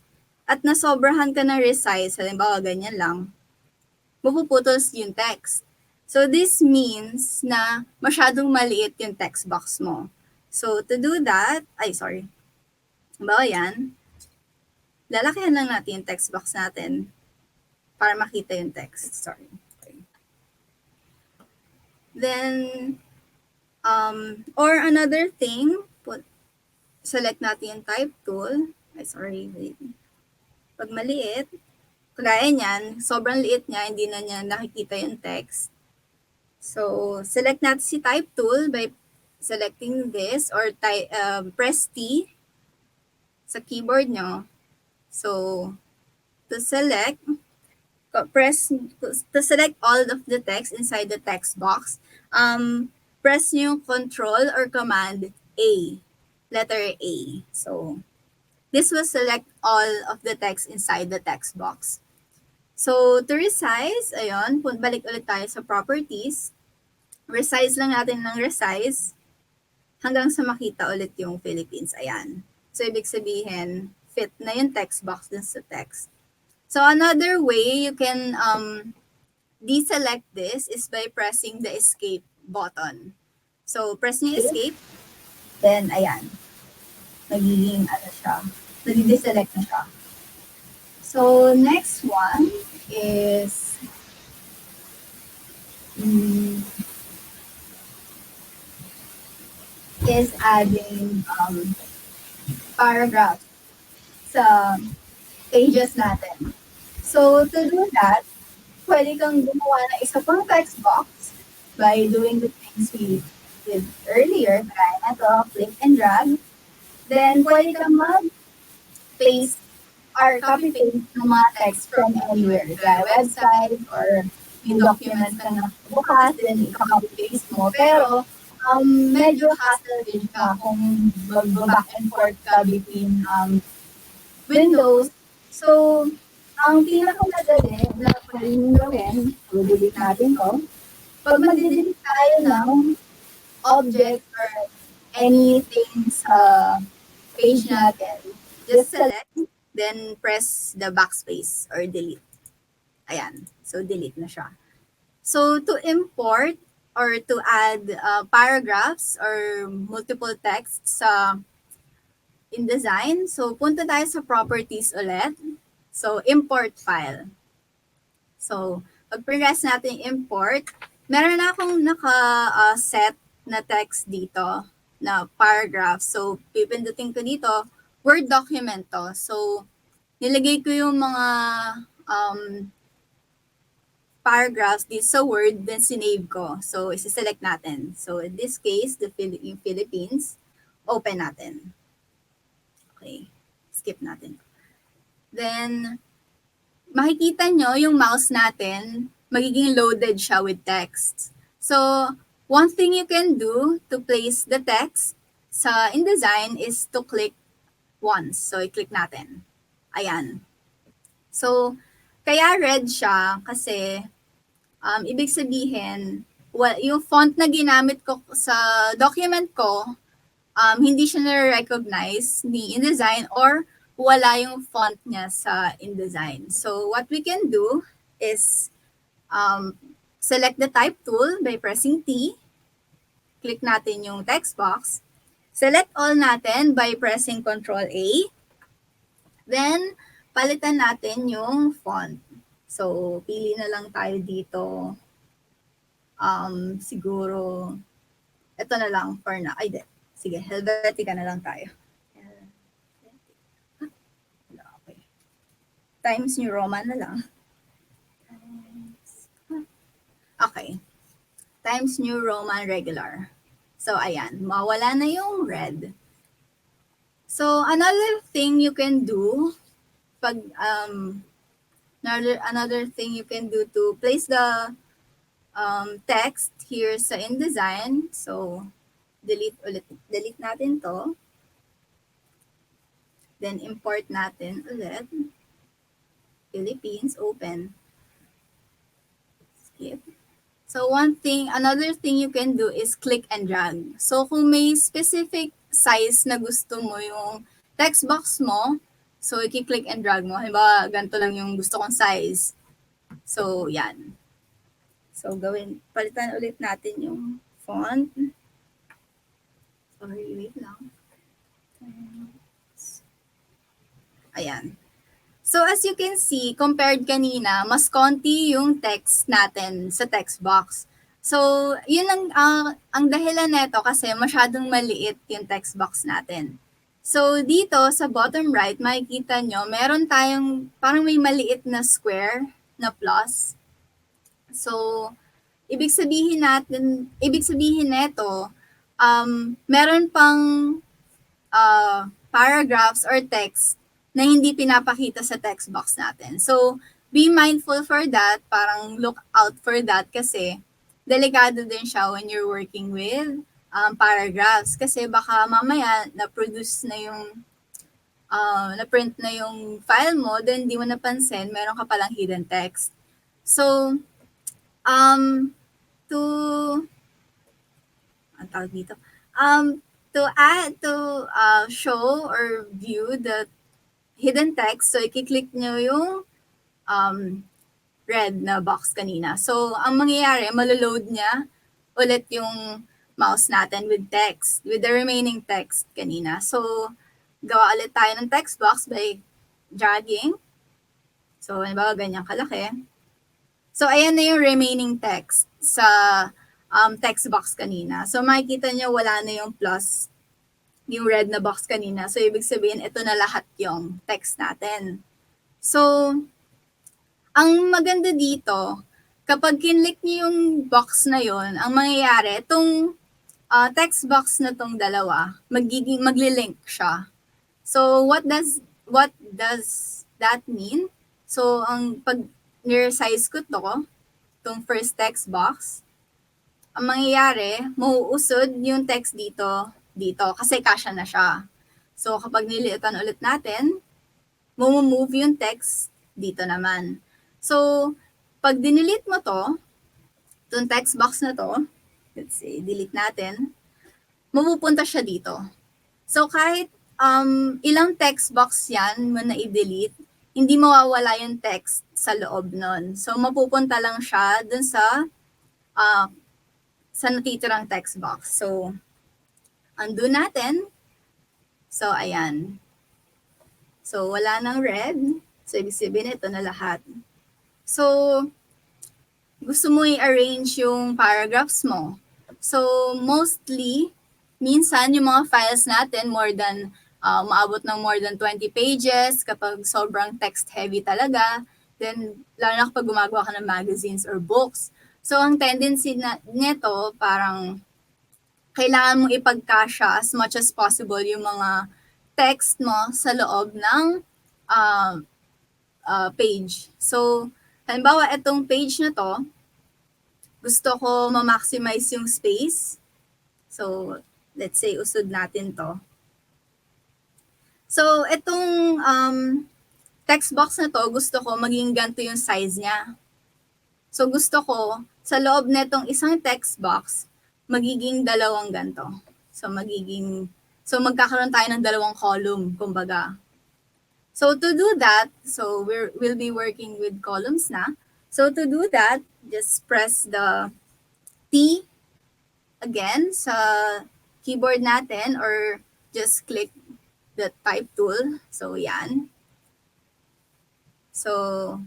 B: at nasobrahan ka ng resize, halimbawa ganyan lang, mapuputol yung text. So, this means na masyadong maliit yung text box mo. So, to do that, halimbawa yan, lalakihan lang natin yung text box natin para makita yung text. Sorry. Then, or another thing, select natin yung type tool. Wait. Pag maliit, kagaya niyan, sobrang liit niya, hindi na niya nakikita yung text. So, select natin si type tool by selecting this or press T sa keyboard nyo. So, to select, to select all of the text inside the text box, press nyo yung Control or Command A, letter A. So, this will select all of the text inside the text box. So, to resize, ayun, balik ulit tayo sa properties. Resize lang natin ng resize hanggang sa makita ulit yung Philippines. Ayan. So, ibig sabihin, fit na yung text box dun sa text. So, another way you can deselect this is by pressing the escape button. So, press niyo escape, then, ayan. Magiging, nag-deselect na siya. So, next one is adding paragraphs sa pages natin. So, to do that, pwede kang gumawa ng isa pang text box by doing the things we did earlier, kaya na to, click and drag. Then, pwede kang mag-paste or copy-paste ng mga text from anywhere, kaya website or yung documents ka na bukas, then i-copy-paste mo. Pero, medyo hassle din siya kung mag-back and forth ka between windows. So, ang pinakamadali na pwedeng gawin, delete natin to. Pag mag-delete tayo ng object or anything sa page natin, just select, then press the backspace or delete. Ayan. So, delete na siya. So, to import or to add paragraphs or multiple texts sa InDesign, so punta tayo sa properties ulit. So, import file. So, pag press natin import, meron na akong naka-set na text dito na paragraph. So, pipindutin ko dito, Word document to. So, nilagay ko yung mga paragraphs dito sa Word, then sinave ko. So, isi-select natin. So, in this case, yung Philippines, open natin. Okay. Skip natin. Then, makikita nyo yung mouse natin, magiging loaded siya with text. So, one thing you can do to place the text sa InDesign is to click once. So, i-click natin. Ayan. So, kaya red siya kasi ibig sabihin, yung font na ginamit ko sa document ko, hindi siya na-recognize ni InDesign or wala yung font niya sa InDesign. So, what we can do is select the type tool by pressing T. Click natin yung text box. Select all natin by pressing Ctrl A. Then, palitan natin yung font. So, pili na lang tayo dito. Siguro, ito na lang for na. Sige, Helvetica na lang tayo. Okay. Times New Roman na lang. Okay. Times New Roman Regular. So, ayan. Mawala na yung red. So, another thing you can do another thing you can do to place the text here sa InDesign. So, delete natin to. Then, import natin ulit. Philippines, open. Skip. So, another thing you can do is click and drag. So, kung may specific size na gusto mo yung text box mo. So, i-click and drag mo. Halimbawa, ganito lang yung gusto kong size. So, yan. So, palitan ulit natin yung font. Sorry, wait lang. Ayan. So, as you can see, compared kanina, mas konti yung text natin sa text box. So, yun ang dahilan nito kasi masyadong maliit yung text box natin. So, dito sa bottom right, makikita nyo, meron tayong parang may maliit na square na plus. So, ibig sabihin nito, meron pang paragraphs or text na hindi pinapakita sa text box natin. So, be mindful for that, parang look out for that kasi delikado din siya when you're working with paragraphs kasi baka mamaya na-produce na yung na-print na yung file mo, then di mo napansin, meron ka palang hidden text. So, to ang tawag dito, to show or view the hidden text, so i-click nyo yung red na box kanina. So, ang mangyayari, maloload niya ulit yung mouse natin with text, with the remaining text kanina. So, gawa ulit tayo ng text box by dragging. So, halimbawa, ganyan kalaki. So, ayan na yung remaining text sa text box kanina. So, makikita nyo wala na yung plus, yung red na box kanina. So, ibig sabihin, ito na lahat yung text natin. So, ang maganda dito, kapag kinlik niyo yung box na yon, ang mangyayari, itong text box na tong dalawa, magli-link siya. So, what does that mean? So, pag ni-resize ko itong first text box, ang mangyayari, mauusod yung text dito, kasi kasya na siya. So, kapag niliitan ulit natin, move yung text dito naman. So, pag dinilit mo itong text box na to, let's say, delete natin, mapupunta siya dito. So, kahit ilang text box yan mo na i-delete, hindi mawawala yung text sa loob nun. So, mapupunta lang siya dun sa natitirang text box. So, undo natin. So, ayan. So, wala nang red. So, ibig sabihin ito na lahat. So, gusto mo i-arrange yung paragraphs mo. So, mostly, minsan yung mga files natin maabot ng more than 20 pages kapag sobrang text-heavy talaga. Then, lalo na kapag gumagawa ka ng magazines or books. So, ang tendency nito, parang kailangan mong ipagkasya as much as possible yung mga text mo sa loob ng page. So, halimbawa, itong page na to, gusto ko ma-maximize yung space. So, let's say, usod natin to. So, itong text box na to, gusto ko maging ganito yung size niya. So, gusto ko, sa loob netong isang text box, magiging dalawang ganito. So, magkakaroon tayo ng dalawang column, kumbaga. So, to do that, so we'll be working with columns na. So, to do that, just press the T again sa keyboard natin or just click the type tool. So, yan. So,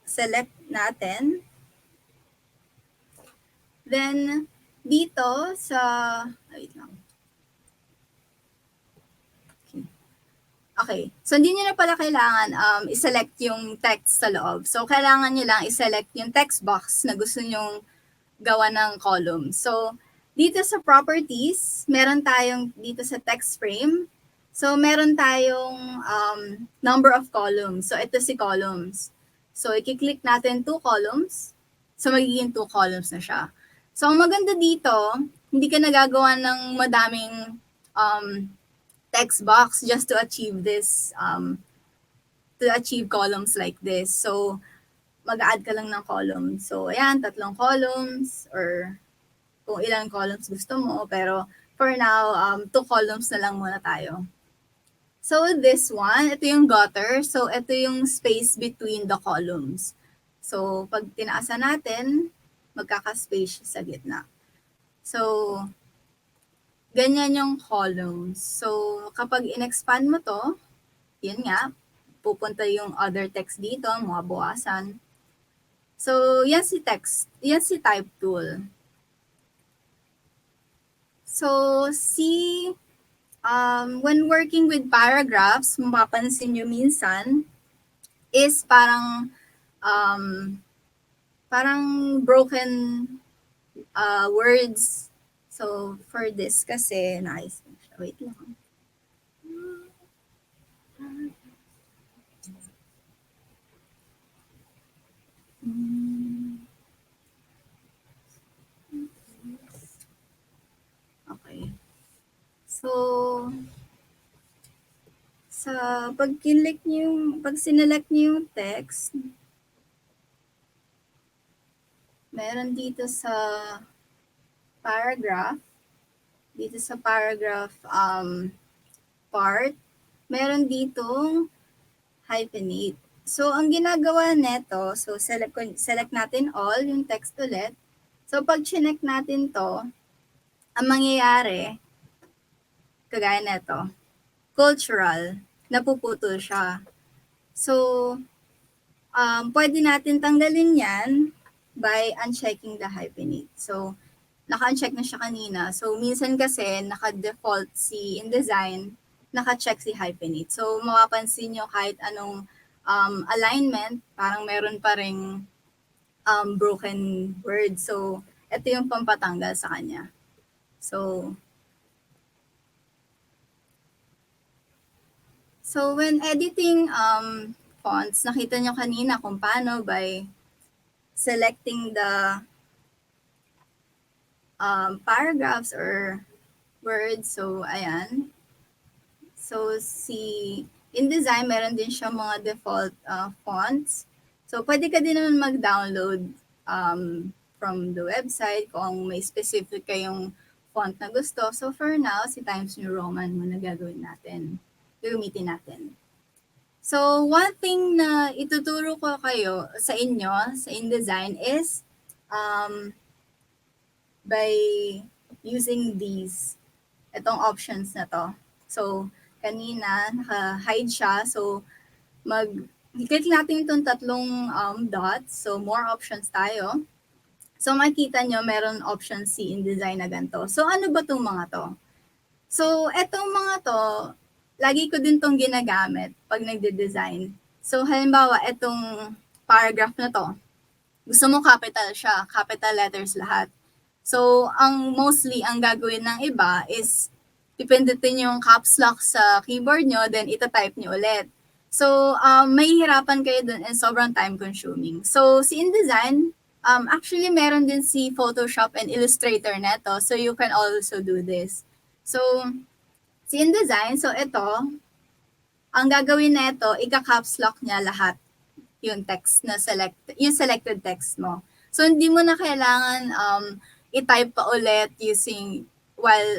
B: select natin. Then, dito sa, wait lang. Okay. So, hindi nyo na pala kailangan i-select yung text sa loob. So, kailangan nyo lang i-select yung text box na gusto nyong gawa ng column. So, dito sa properties, meron tayong dito sa text frame. So, meron tayong number of columns. So, ito si columns. So, i-click natin 2 columns. So, magiging 2 columns na siya. So, ang maganda dito, hindi ka nagagawa ng madaming text box just to achieve this, to achieve columns like this. So, mag-add ka lang ng column. So, ayan, 3 columns or kung ilang columns gusto mo. Pero, for now, 2 columns na lang muna tayo. So this one, ito yung gutter. So ito yung space between the columns. So pag tinaasan natin, magkaka-space siya sa gitna. So ganyan yung columns. So kapag in-expand mo to, yun nga, pupunta yung other text dito, mga buwasan. So yan si text, yan si type tool. So when working with paragraphs, mapapansin nyo minsan is um, parang broken words. So, for this kasi, nice. Wait lang. Okay. So, pag sinelect niyo yung text, meron dito sa paragraph, part, meron ditong hyphenate. So, ang ginagawa neto, so select natin all, yung text ulit. So, pag chinek natin to, ang mangyayari, kagaya neto, cultural, napuputol siya. So, pwede natin tanggalin yan by unchecking the hyphenate. So, naka-uncheck na siya kanina. So, minsan kasi, naka-default si InDesign, naka-check si hyphenate. So, mapapansin nyo kahit anong alignment, parang meron pa ring broken word. So, ito yung pampatanggal sa kanya. So when editing fonts, nakita nyo kanina kung paano by selecting the paragraphs or words. So, ayan. So, si InDesign, meron din siya mga default fonts. So, pwede ka din naman mag-download from the website kung may specific kayong font na gusto. So, for now, si Times New Roman muna gagawin natin. Gagamitin natin. So, one thing na ituturo ko kayo sa inyo, sa InDesign is by using itong options na to. So, kanina, naka-hide siya. So, click natin itong tatlong dots. So, more options tayo. So, makikita nyo, meron option si InDesign na ganito. So, ano ba itong mga to? So, etong mga to, lagi ko din itong ginagamit pag nagde-design. So, halimbawa, etong paragraph na to, gusto mo capital siya, capital letters lahat. So, ang gagawin ng iba is pipindutin yung caps lock sa keyboard nyo, then itatype nyo ulit. So, may hirapan kayo dun and sobrang time consuming. So, si InDesign, actually meron din si Photoshop and Illustrator neto, so you can also do this. So, si InDesign, so ito, ang gagawin neto, ika-caps lock niya lahat yung text na yung selected text mo. So, hindi mo na kailangan i-type pa ulit while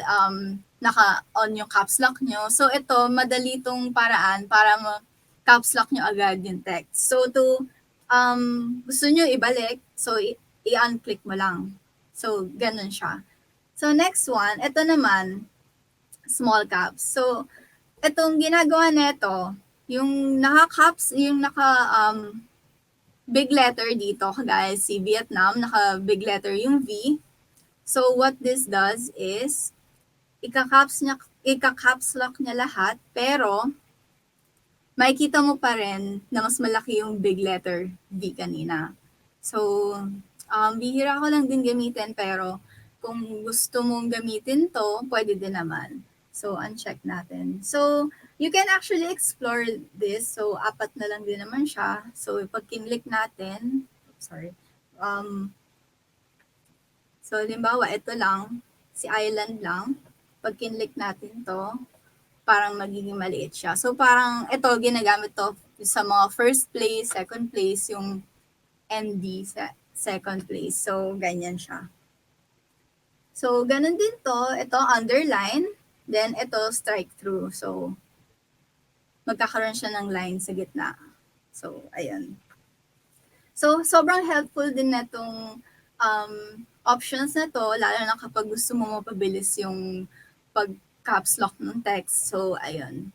B: naka-on yung caps lock nyo. So, ito, madali itong paraan para caps lock nyo agad yung text. So, gusto nyo ibalik, so i-unclick mo lang. So, ganun siya. So, next one, ito naman, small caps. So, itong ginagawa nito, yung naka-caps, yung big letter dito, kagaya si Vietnam, naka-big letter yung V. So, what this does is, ika-caps lock niya lahat, pero, makikita mo pa rin na mas malaki yung big letter V kanina. So, bihira ko lang din gamitin, pero, kung gusto mong gamitin to, pwede din naman. So, uncheck natin. So, you can actually explore this. So, 4 na lang din naman siya. So, pag kinlik natin, so, halimbawa, ito lang, si Island lang. Pag kinlik natin to, parang magiging maliit siya. So, parang ito, ginagamit to sa mga first place, second place, yung ND sa second place. So, ganyan siya. So, ganun din to. Ito, underline. Then, ito, strike through. So, magkakaroon siya ng line sa gitna. So, ayan. So, sobrang helpful din na itong options na to, lalo na kapag gusto mo mapabilis yung pag-caps lock ng text. So, ayun.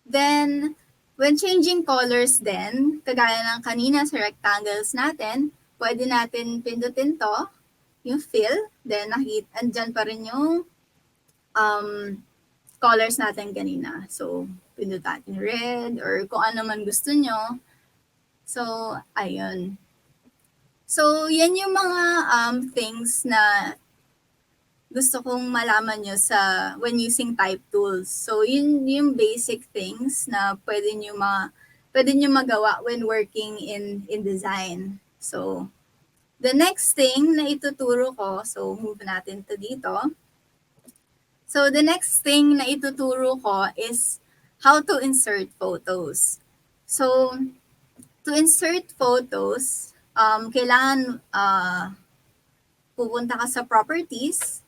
B: Then, when changing colors din, kagaya ng kanina sa rectangles natin, pwede natin pindutin to, yung fill, then andyan pa rin yung um, colors natin kanina. So, pindot natin red or kung ano man gusto nyo. So, ayun. So, yan yung mga things na gusto kong malaman nyo sa when using type tools. So, yun yung basic things na pwede nyo magawa when working in InDesign. So, the next thing na ituturo ko, so move natin to dito. So, the next thing na ituturo ko is how to insert photos. So, to insert photos, kailangan pupunta ka sa properties,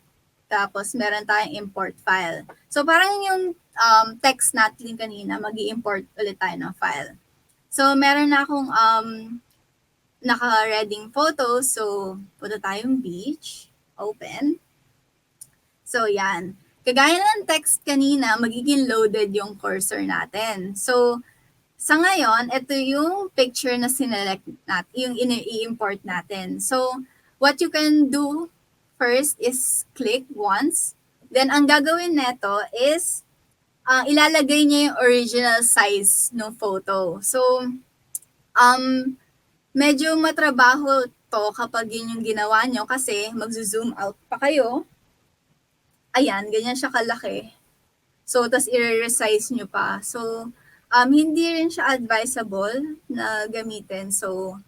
B: tapos meron tayong import file. So, parang yung text natin kanina, mag-i-import ulit tayo ng file. So, meron na akong naka-reading photos. So, punta tayong beach, open. So, yan. Kagaya ng text kanina, magiging loaded yung cursor natin. So, sa ngayon, ito yung picture na sinelect natin, yung i-import natin. So, what you can do first is click once. Then, ang gagawin neto is ilalagay niya yung original size ng photo. So, medyo matrabaho to kapag yun yung ginawa nyo kasi mag-zoom out pa kayo. Ayan, ganyan siya kalaki. So, tas i-resize nyo pa. So, hindi rin siya advisable na gamitin. So,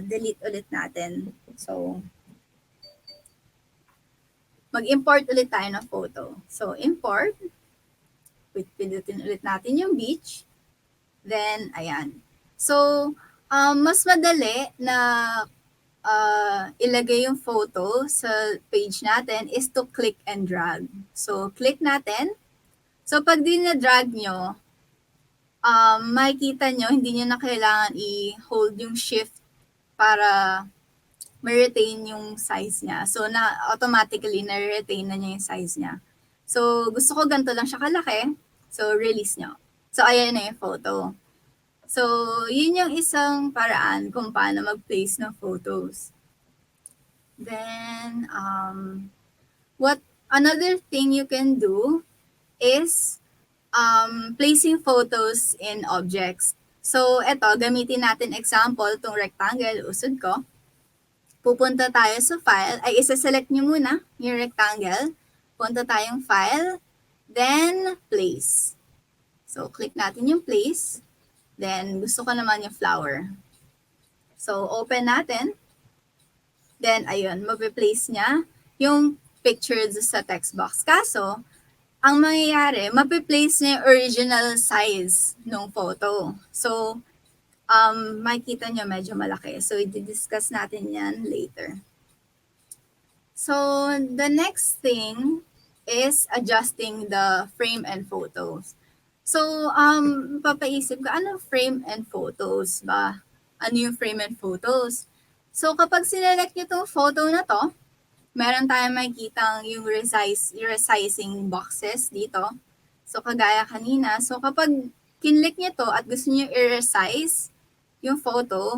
B: delete ulit natin. So, mag-import ulit tayo ng photo. So, import. Pindutin ulit natin yung beach. Then, ayan. So, mas madali na ilagay yung photo sa page natin is to click and drag. So, click natin. So, pag din-drag nyo, makikita nyo, hindi nyo na kailangan i-hold yung shift para ma-retain yung size niya. So, automatically, na-retain na niya yung size niya. So, gusto ko ganito lang siya kalaki. So, release nyo. So, ayan na yung photo. So, yun yung isang paraan kung paano mag-place ng photos. Then, another thing you can do is placing photos in objects. So, eto, gamitin natin example, itong rectangle, usod ko. Pupunta tayo sa file, ay isa-select nyo muna yung rectangle. Punta tayong file, then place. So, click natin yung place. Then, gusto ko naman yung flower. So, open natin. Then, ayun, mape-place niya yung picture sa text box. Kaso, ang mangyayari, mape-place niya yung original size ng photo. So, makikita nyo medyo malaki. So, i-discuss natin yan later. So, the next thing is adjusting the frame and photos. So, papaisip ka, ano frame and photos ba? Ano yung frame and photos? So, kapag sinelect nyo itong photo na to, meron tayong makikita yung resizing boxes dito. So, kagaya kanina. So, kapag kinlik nyo to at gusto nyo i-resize yung photo,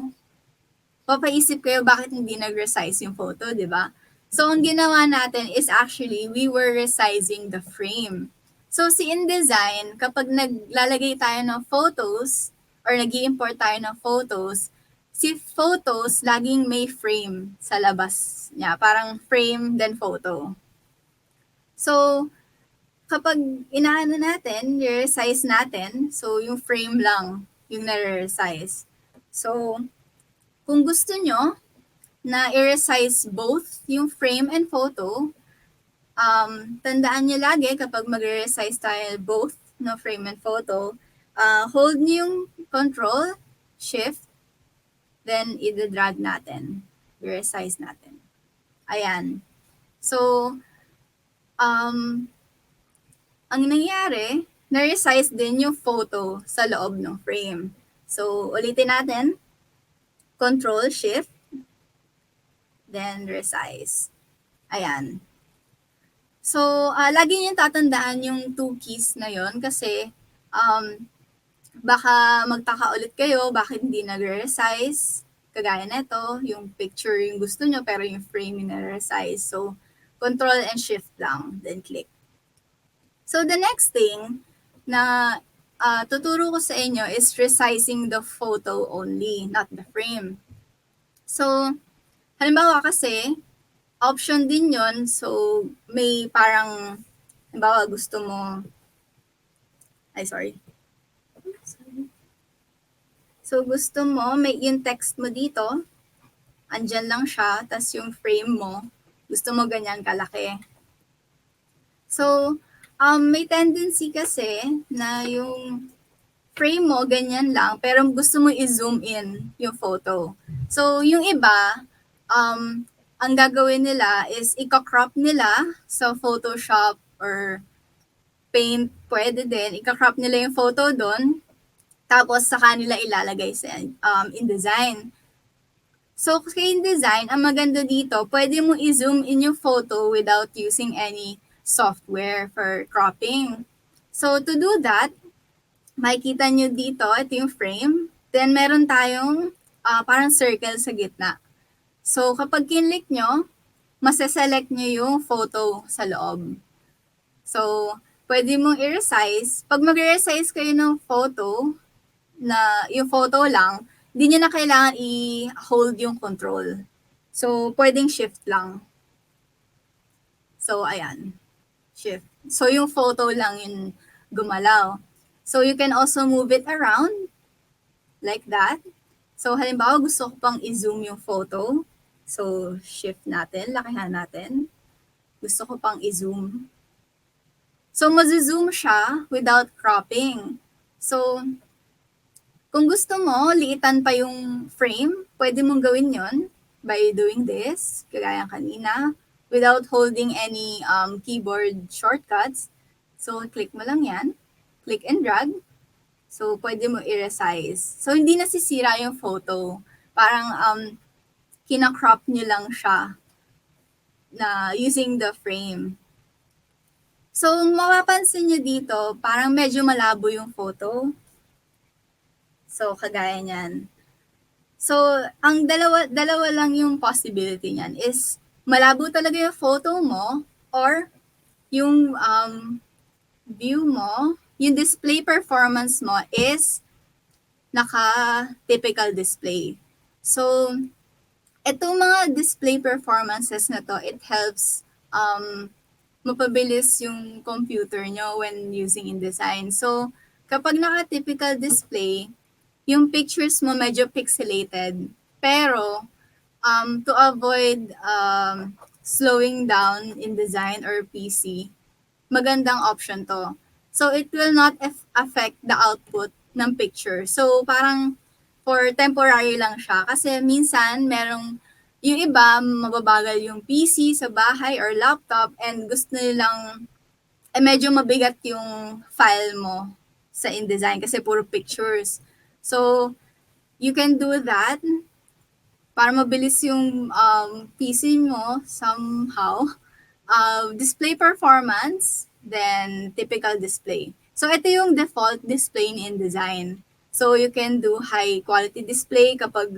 B: papaisip kayo bakit hindi nag-resize yung photo, di ba? So, ang ginawa natin is actually, we were resizing the frame. So, si InDesign, kapag naglalagay tayo ng photos or nag import tayo ng photos, si photos laging may frame sa labas niya. Parang frame then photo. So, kapag inaano natin, i-resize natin, so yung frame lang yung nare-resize. So, kung gusto nyo na i-resize both yung frame and photo, tandaan nyo lagi kapag mag-resize tayo both no frame and photo, hold nyo yung control, shift, then i-drag natin, i-resize natin. Ayan. So, um, ang nangyari, na-resize din yung photo sa loob ng frame. So, ulitin natin. Control, Shift, then resize. Ayan. So, lagi niyong tatandaan yung two keys na yon kasi baka magtaka ulit kayo bakit hindi nag-resize. Kagaya nito, yung picture yung gusto nyo pero yung frame yung na-resize. So, Control and Shift lang, then click. So, the next thing na tuturo ko sa inyo is resizing the photo only, not the frame. So, halimbawa kasi, option din yon. So, may parang, halimbawa gusto mo, sorry. So, gusto mo, may yung text mo dito, andyan lang siya, tas yung frame mo, gusto mo ganyan kalaki. So, may tendency kasi na yung frame mo ganyan lang, pero gusto mo i-zoom in yung photo. So, yung iba, ang gagawin nila is i-crop nila sa Photoshop or Paint, pwede din. I-crop nila yung photo doon, tapos sa kanila ilalagay sa InDesign. So, sa InDesign, ang maganda dito, pwede mo i-zoom in yung photo without using any software for cropping. So, to do that, makikita nyo dito, ito yung frame. Then, meron tayong parang circle sa gitna. So, kapag kinlik nyo, maseselect nyo yung photo sa loob. So, pwede mong i-resize. Pag mag-resize kayo ng photo, na yung photo lang, hindi nyo na kailangan i-hold yung control. So, pwedeng shift lang. So, ayan. Shift. So, yung photo lang yung gumalaw. So, you can also move it around like that. So, halimbawa, gusto ko pang i-zoom yung photo. So, shift natin, lakihan natin. Gusto ko pang i-zoom. So, mazo-zoom siya without cropping. So, kung gusto mo, liitan pa yung frame, pwede mong gawin yon by doing this, kagaya kanina, without holding any keyboard shortcuts. So, click mo lang yan. Click and drag. So, pwede mo i-resize. So, hindi nasisira yung photo. Parang kina-crop nyo lang siya na using the frame. So, mapapansin nyo dito, parang medyo malabo yung photo. So, kagaya niyan. So, ang dalawa lang yung possibility niyan is malabo talaga yung photo mo or yung view mo, yung display performance mo is naka-typical display. So, itong mga display performances na to, it helps mapabilis yung computer nyo when using InDesign. So, kapag naka-typical display, yung pictures mo medyo pixelated. Pero, to avoid slowing down InDesign or PC, magandang option to. So, it will not affect the output ng picture. So, parang for temporary lang siya. Kasi minsan, yung iba, mababagal yung PC sa bahay or laptop and gusto nilang, medyo mabigat yung file mo sa InDesign kasi puro pictures. So, you can do that para mabilis yung PC mo somehow. Display performance, then typical display. So, ito yung default display ni InDesign. So, you can do high quality display pag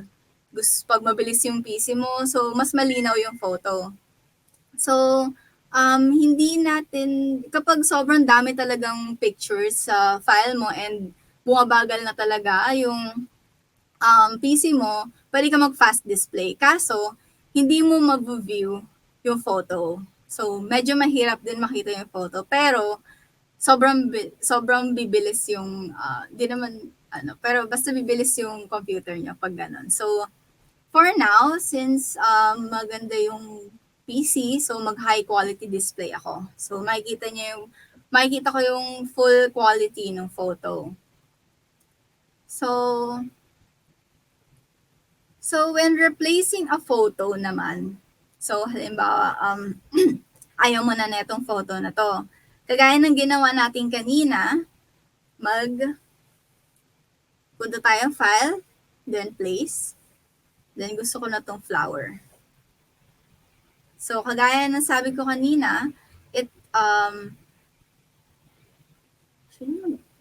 B: mabilis yung PC mo. So, mas malinaw yung photo. So, hindi natin, kapag sobrang dami talagang pictures sa file mo and bumabagal na talaga yung PC mo, pwede ka mag-fast display. Kaso, hindi mo ma-view yung photo. So, medyo mahirap din makita yung photo. Pero, sobrang bibilis yung, di naman, pero basta bibilis yung computer niya pag ganun. So, for now, since maganda yung PC, so mag-high quality display ako. So, makikita ko yung full quality ng photo. So, when replacing a photo naman, So, halimbawa, ayaw mo na netong photo na to. Kagaya ng ginawa natin kanina, punta tayong file, then place, then gusto ko na tong flower. So, kagaya ng sabi ko kanina, it,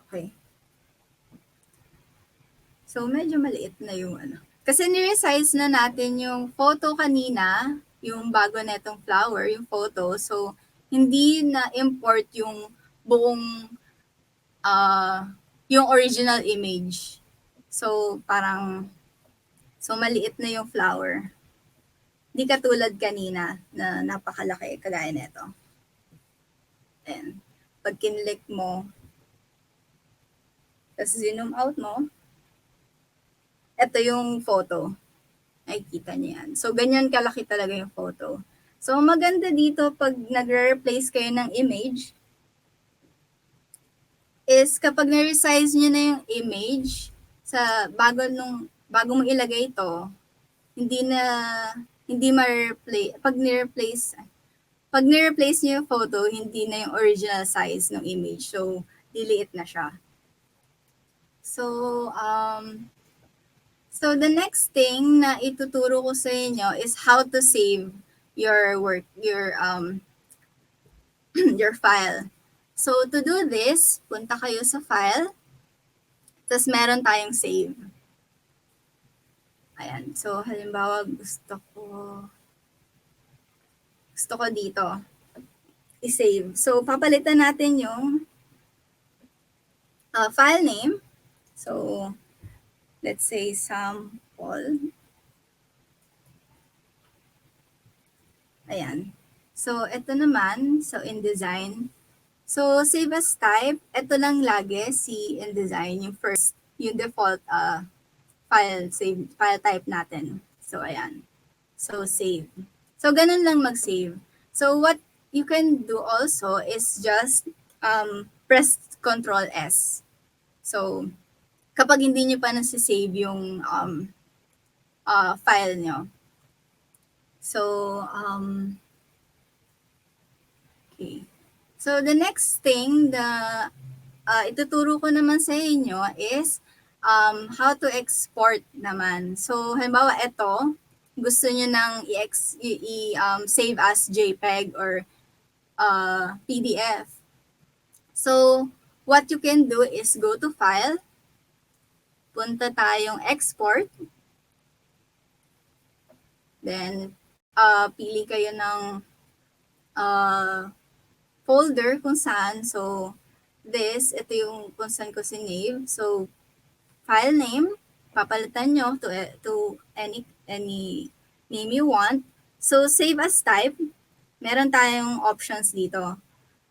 B: okay. So, medyo maliit na yung ano. Kasi ni-resize na natin yung photo kanina, yung bago netong flower, yung photo. So, hindi na import yung buong, yung original image. So, maliit na yung flower. Hindi katulad kanina na napakalaki, kagaya nito. And, pag kinlik mo, tapos zoom out mo, ito yung photo. Nakikita niyo yan. So, ganyan kalaki talaga yung photo. So, maganda dito pag nagre-replace kayo ng image is kapag na-resize nyo na yung image sa bago mo ilagay ito, hindi ma-replace, pag ni-replace nyo yung photo, hindi na yung original size ng image. So, diliit na siya. So, the next thing na ituturo ko sa inyo is how to save your work, your file. So, to do this, punta kayo sa file, tapos meron tayong save. Ayan. So, halimbawa, gusto ko dito, i-save. So, papalitan natin yung file name. So, let's say sample. Ayan. So, ito naman, so InDesign. So, save as type, ito lang lagi si InDesign, yung first, yung default file type natin. So, ayan. So, save. So, ganun lang mag-save. So, what you can do also is just press Control S. So, kapag hindi nyo pa nasisave yung file nyo. So, okay. So, the next thing ituturo ko naman sa inyo is how to export naman. So, halimbawa, ito, gusto nyo nang save as JPEG or PDF. So, what you can do is go to File, punta tayong Export, then pili kayo ng folder kung saan. So, ito yung kung saan ko sinave. So, file name, papalitan nyo to any name you want. So, save as type, meron tayong options dito.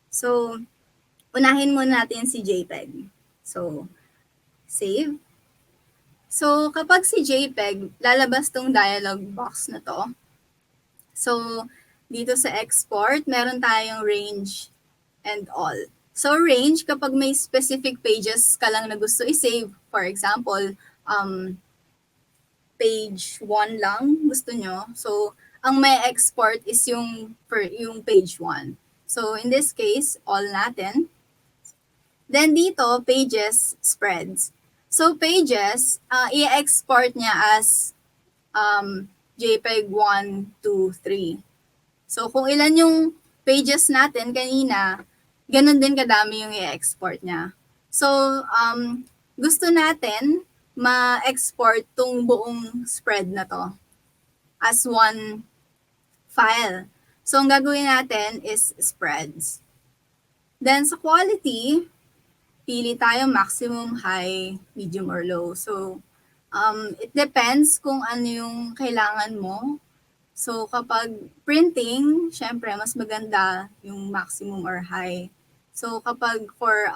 B: So, unahin muna natin si JPEG. So, save. So, kapag si JPEG, lalabas tong dialog box na to. So, dito sa export, meron tayong range and all. So, range, kapag may specific pages ka lang na gusto i-save, for example, page 1 lang gusto nyo. So, ang may export is yung page 1. So, in this case, all natin. Then dito, pages, spreads. So, pages, i-export niya as JPEG 1, 2, 3. So, kung ilan yung pages natin kanina, ganun din kadami yung i-export niya. So, gusto natin ma-export tong buong spread na to as one file. So, ang gagawin natin is spreads. Then, sa quality, pili tayo maximum, high, medium, or low. So, it depends kung ano yung kailangan mo. So, kapag printing, syempre, mas maganda yung maximum or high. So, kapag for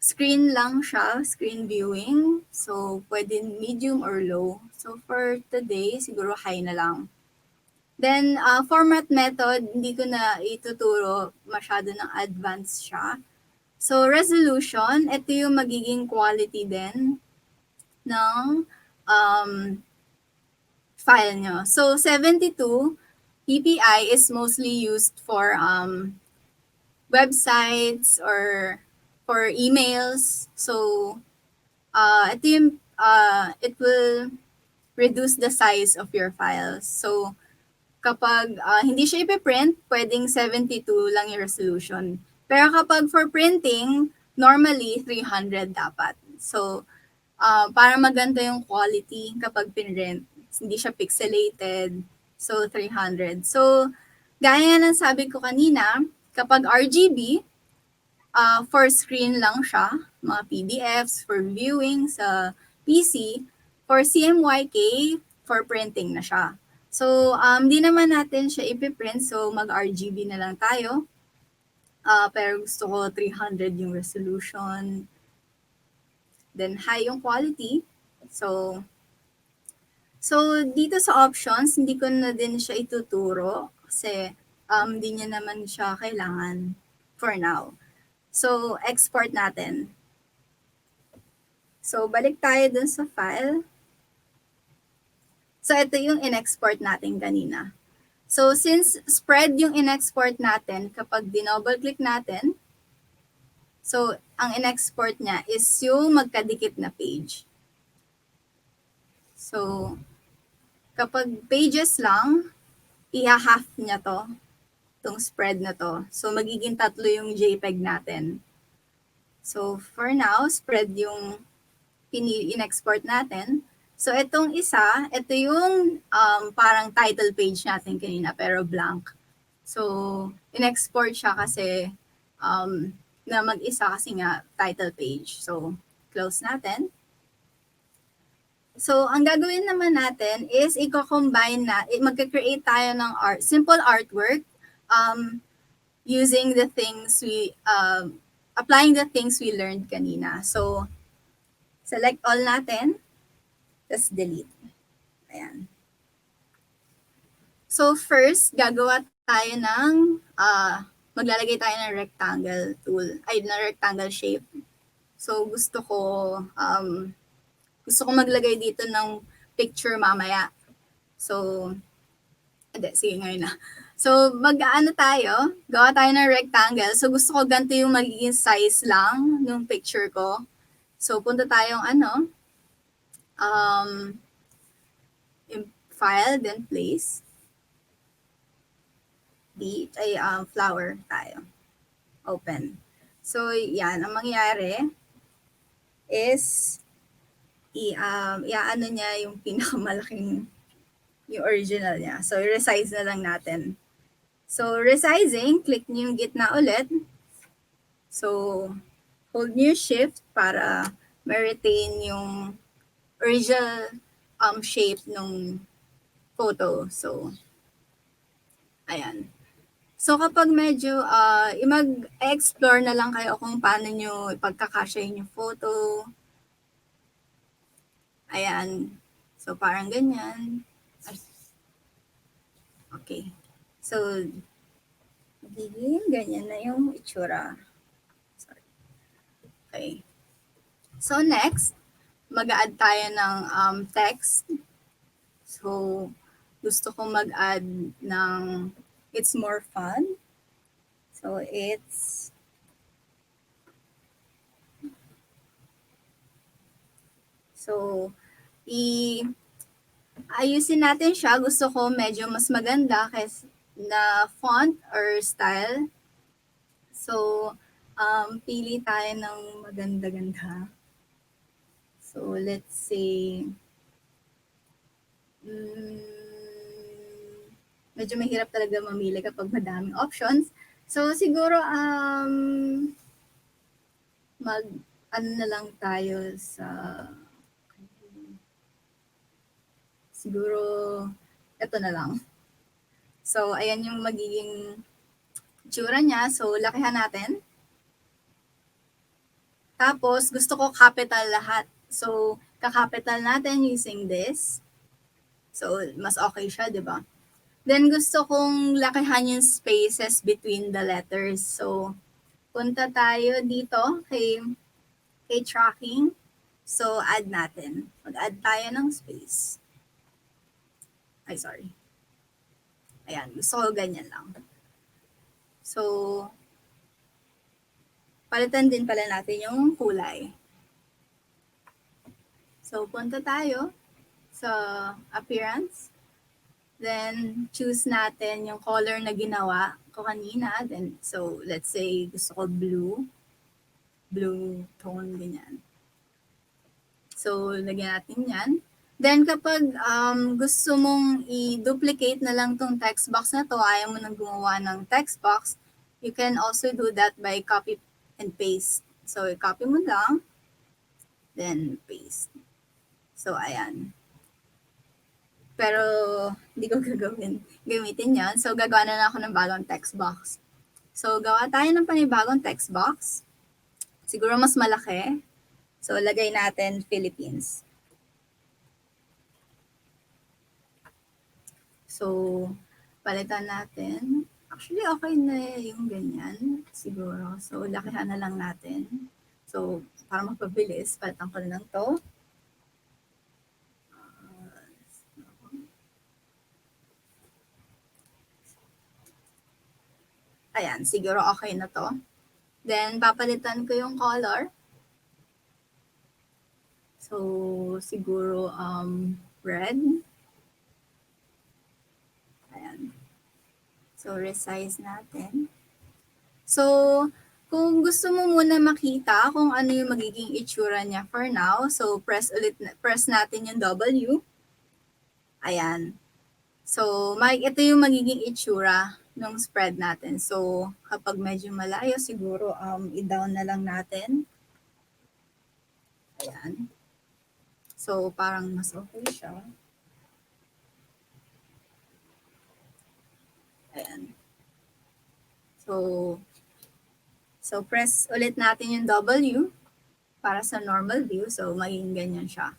B: screen lang siya, screen viewing, so pwede medium or low. So, for today, siguro high na lang. Then, format method, hindi ko na ituturo, masyado ng advanced siya. So, resolution, ito yung magiging quality din ng file nyo. So, 72 PPI is mostly used for websites or for emails. So, ito yung, it will reduce the size of your files. So, kapag hindi siya ipiprint, pwedeng 72 lang yung resolution. Pero kapag for printing, normally 300 dapat. So, para maganda yung quality kapag pinrint, hindi siya pixelated. So, 300. So, gaya ng sabi ko kanina, kapag RGB, for screen lang siya, mga PDFs for viewing sa PC. For CMYK, for printing na siya. So, di naman natin siya ipiprint, so mag-RGB na lang tayo. Pero gusto ko 300 yung resolution. Then, high yung quality. So, dito sa options, hindi ko na din siya ituturo kasi di niya naman siya kailangan for now. So, export natin. So, balik tayo dun sa file. So, ito yung in-export natin kanina. So, since spread yung in-export natin, kapag dinouble click natin, so, ang in-export niya is yung magkadikit na page. So, kapag pages lang, i-half niya to, itong spread na to. So, magiging 3 yung JPEG natin. So, for now, spread yung in-export natin. So, itong isa, ito yung parang title page natin kanina, pero blank. So, in-export siya kasi na mag-isa kasi nga title page. So, close natin. So, ang gagawin naman natin is i-combine na, magka-create tayo ng simple artwork using the things applying the things we learned kanina. So, select all natin, tapos delete. Ayan. So, first, gagawa tayo ng, maglalagay tayo ng rectangle tool, ng rectangle shape. So, gusto ko maglagay dito ng picture mamaya. So, sige ngayon na. So, gawa tayo ng rectangle. So, gusto ko ganito yung magiging size lang ng picture ko. So, punta tayong file, then place. Flower tayo. Open. So, yan. Ang mangyayari is, iaano niya yung pinakamalaking, yung original niya. So, resize na lang natin. So, resizing, click niyo yung gitna ulit. So, hold niyo shift para ma-retain yung original shape ng photo. So, ayan. So, kapag medyo, mag-explore na lang kayo kung paano nyo ipagkakasyahin yung photo. Ayan. So, parang ganyan. Okay. So, magiging ganyan na yung itsura. Sorry. Okay. So, next, mag-add tayo ng text. So, gusto ko mag-add ng it's more fun. So, ayusin natin siya. Gusto ko medyo mas maganda kaysa na font or style. So, pili tayo ng maganda-ganda. So, let's say, medyo mahirap talaga mamili kapag madaming options. So, siguro, ano na lang tayo sa, siguro, ito na lang. So, ayan yung magiging itsura niya. So, lakihan natin. Tapos, gusto ko capital lahat. So, kakapital natin using this. So, mas okay siya, di ba? Then, gusto kong lakihan yung spaces between the letters. So, punta tayo dito kay tracking. So, add natin. Mag-add tayo ng space. Sorry. Ayan, gusto ko ganyan lang. So, palitan din pala natin yung kulay. So, punta tayo sa appearance. Then, choose natin yung color na ginawa ko kanina. Then, so, let's say, gusto ko blue tone, ganyan. So, lagyan natin yan. Then, kapag gusto mong i-duplicate na lang tong text box na to, ayaw mo nang gumawa ng text box, you can also do that by copy and paste. So, i-copy mo lang, then paste. So, ayan. Pero, hindi ko gamitin yan. So, gagawa na lang ako ng bagong text box. So, gawa tayo ng panibagong text box. Siguro mas malaki. So, lagay natin Philippines. So, palitan natin. Actually, okay na yung ganyan. Siguro. So, lakihan na lang natin. So, para mapabilis, palitan ko na lang to. Ayan, siguro okay na to. Then, papalitan ko yung color. So, siguro red. Ayan. So, resize natin. So, kung gusto mo muna makita kung ano yung magiging itsura niya for now, so press natin yung W. Ayan. So, ito yung magiging itsura ng spread natin. So, kapag medyo malayo, siguro i-down na lang natin. Ayan. So, parang mas okay siya. Ayan. So press ulit natin yung W para sa normal view. So, magiging ganyan siya.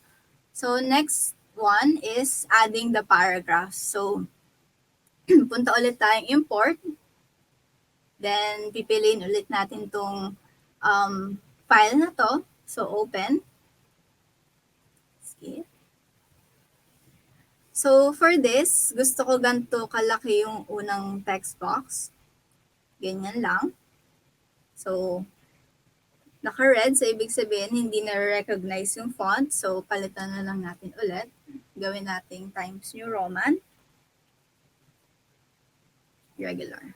B: So, next one is adding the paragraphs. So, punta ulit tayong import. Then, pipiliin ulit natin tong file na to. So, open. Skip. So, for this, gusto ko ganito kalaki yung unang text box. Ganyan lang. So, naka-red, so ibig sabihin hindi na-recognize yung font. So, palitan na lang natin ulit. Gawin natin Times New Roman. Regular.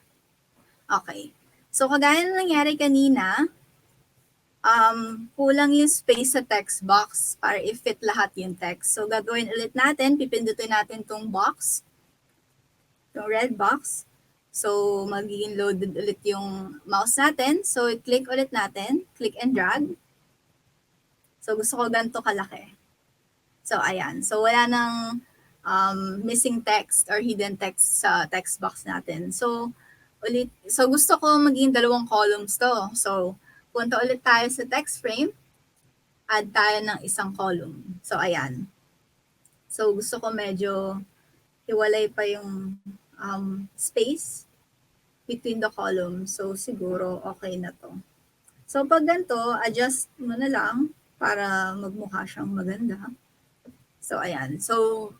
B: Okay. So, kagaya na nangyari kanina, kulang yung space sa text box para i-fit lahat yung text. So, gagawin ulit natin, pipindutin natin tong box, tong red box. So, magiging loaded ulit yung mouse natin. So, click ulit natin, click and drag. So, gusto ko ganito kalaki. So, ayan. So, wala nang missing text or hidden text sa text box natin. So, gusto ko maging dalawang columns to. So, punta ulit tayo sa text frame. Add tayo ng isang column. So, ayan. So, gusto ko medyo hiwalay pa yung space between the columns. So, siguro okay na to. So, pag ganito, adjust mo na lang para magmukha siyang maganda. So, ayan. So,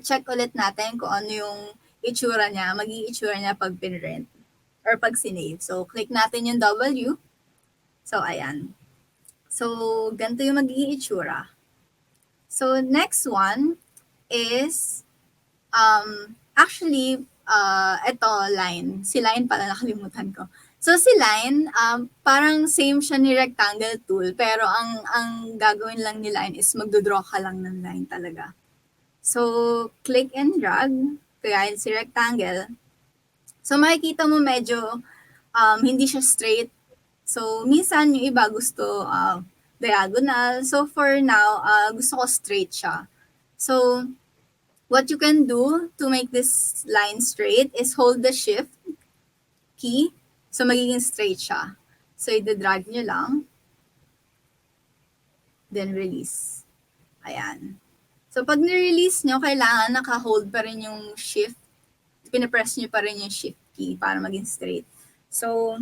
B: check ulit natin kung ano yung itsura niya, magiging itsura niya pag pinrint or pag sinave. So, click natin yung W. So, ayan. So, ganito yung magiging itsura. So, next one is, actually, ito, line. Si line pala, nakalimutan ko. So, si line, parang same siya ni rectangle tool, pero ang gagawin lang ni line is magdodraw ka lang ng line talaga. So, click and drag, kaya si rectangle. So, makikita mo medyo hindi siya straight. So, minsan yung iba gusto diagonal. So, for now, gusto ko straight siya. So, what you can do to make this line straight is hold the shift key. So, magiging straight siya. So, i-drag nyo lang. Then, release. Ayan. So, pag ni-release nyo, kailangan naka-hold pa rin yung shift. Pinapress nyo pa rin yung shift key para maging straight. So,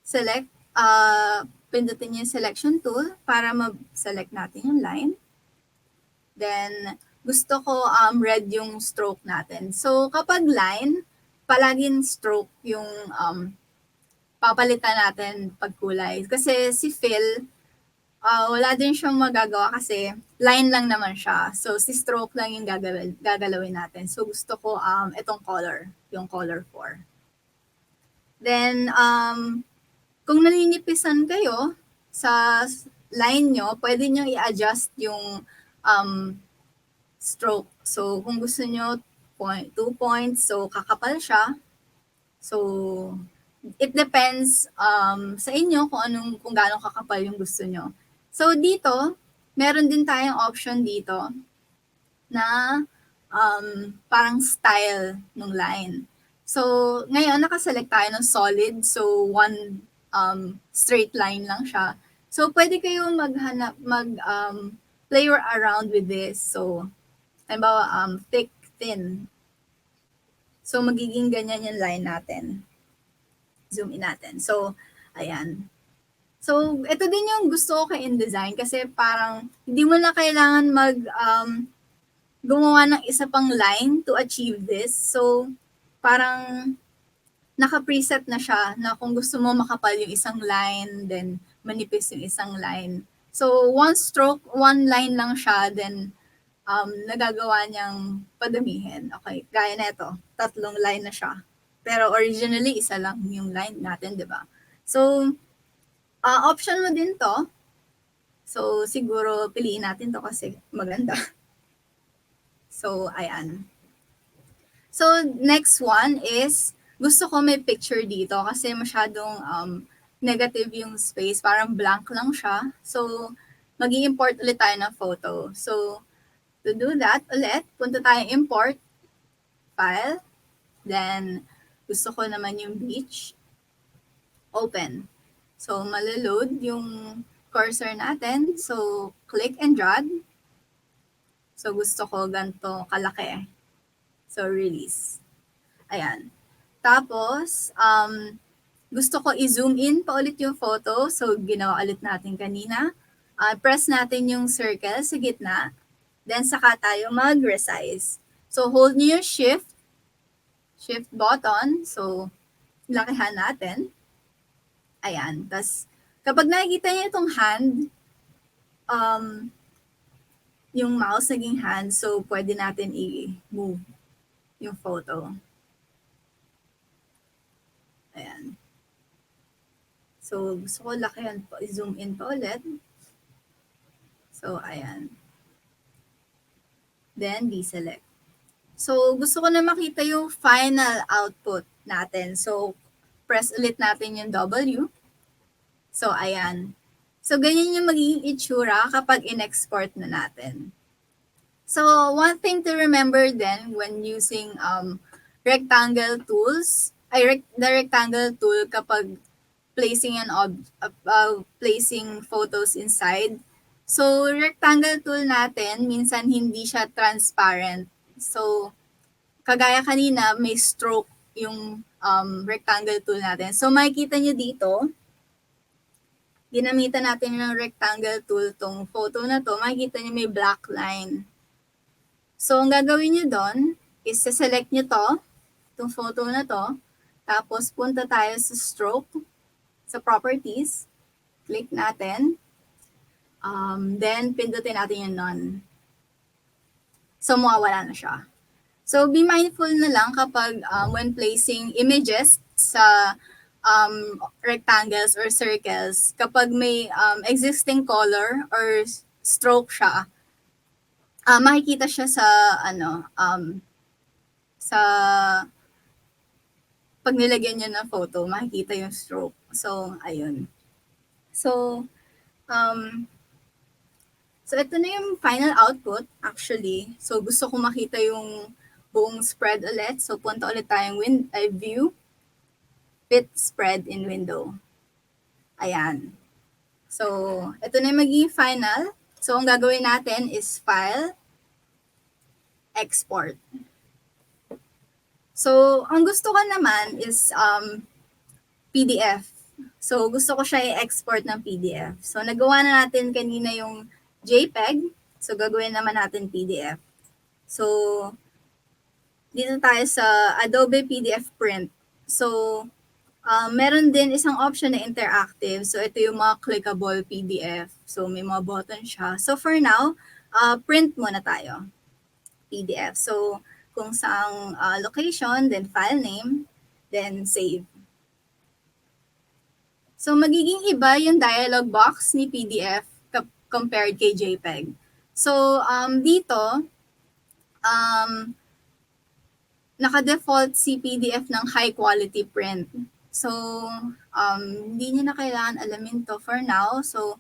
B: select, pindutin yung selection tool para ma-select natin yung line. Then, gusto ko red yung stroke natin. So, kapag line, palaging stroke yung papalitan natin pag kulay. Kasi si Phil, wala din siyang magagawa kasi line lang naman siya. So, si stroke lang yung gagalawin natin. So, gusto ko itong color, yung color 4. Then, kung naninipisan kayo sa line nyo, pwede nyo i-adjust yung stroke. So, kung gusto nyo 2 points, so kakapal siya. So, it depends sa inyo kung gaano kakapal yung gusto nyo. So, dito, meron din tayong option dito na parang style ng line. So, ngayon, nakaselect tayo ng solid. So, one straight line lang siya. So, pwede kayo play around with this. So, halimbawa, thick, thin. So, magiging ganyan yung line natin. Zoom in natin. So, ayan. So, ito din yung gusto ko kay InDesign kasi parang hindi mo na kailangan gumawa ng isa pang line to achieve this. So, parang naka-preset na siya na kung gusto mo makapal yung isang line, then manipis yung isang line. So, one stroke, one line lang siya, then nagagawa niyang padamihin. Okay, gaya na ito, 3 line na siya. Pero originally, isa lang yung line natin, di ba? So, option mo din to. So, siguro piliin natin to kasi maganda. So, ayan. So, next one is, gusto ko may picture dito kasi masyadong negative yung space. Parang blank lang siya. So, mag-i-import ulit tayo ng photo. So, to do that ulit, punta tayo import, file, then gusto ko naman yung beach, open. So, malaload yung cursor natin. So, click and drag. So, gusto ko ganito kalaki. So, release. Ayan. Tapos, gusto ko i-zoom in pa ulit yung photo. So, ginawa ulit natin kanina. Press natin yung circle sa gitna. Then, saka tayo mag-resize. So, hold nyo yung shift button. So, lakihan natin. Ayan. Tapos, kapag nakikita niyo itong hand, yung mouse naging hand, so pwede natin i-move yung photo. Ayan. So, gusto ko lakihan po, i-zoom in pa ulit. So, ayan. Then, deselect. So, gusto ko na makita yung final output natin. So, press ulit natin yung W. So, ayan. So, ganyan yung magiging itsura kapag in-export na natin. So, one thing to remember then when using rectangle tools, the rectangle tool kapag placing placing photos inside. So, rectangle tool natin, minsan hindi siya transparent. So, kagaya kanina, may stroke yung rectangle tool natin. So, makikita nyo dito, ginamitan natin ng rectangle tool tong photo na to, makikita nyo may black line. So, ang gagawin nyo doon is select nyo to, itong photo na to, tapos punta tayo sa stroke, sa properties, click natin, then pindutin natin yung none. So, mawawala na siya. So, be mindful na lang kapag when placing images sa rectangles or circles, kapag may existing color or stroke siya, makikita siya sa sa pag nilagyan niya ng photo, makikita yung stroke. So, ayun. So, ito na yung final output, actually. So, gusto ko makita yung buong spread ulit. So, punta ulit tayong view, fit spread in window. Ayan. So, ito na yung magiging final. So, ang gagawin natin is file, export. So, ang gusto ko naman is PDF. So, gusto ko siya i-export ng PDF. So, nagawa na natin kanina yung JPEG. So, gagawin naman natin PDF. So, dito tayo sa Adobe PDF Print. So, meron din isang option na interactive. So, ito yung mga clickable PDF. So, may mga button siya. So, for now, print muna tayo. PDF. So, kung saang location, then file name, then save. So, magiging iba yung dialog box ni PDF compared kay JPEG. So, dito, um, naka-default si PDF ng high quality print. So, hindi niya na kailangan alamin to for now. So,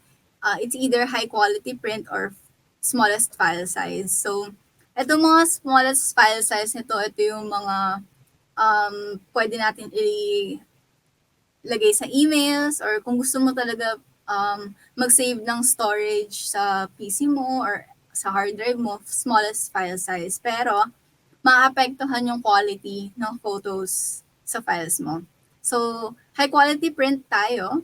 B: it's either high quality print or smallest file size. So, itong mga smallest file size nito, ito yung mga pwede natin ilagay sa emails or kung gusto mo talaga mag-save ng storage sa PC mo or sa hard drive mo, smallest file size. Pero, maapektuhan yung quality ng photos sa files mo. So, high quality print tayo.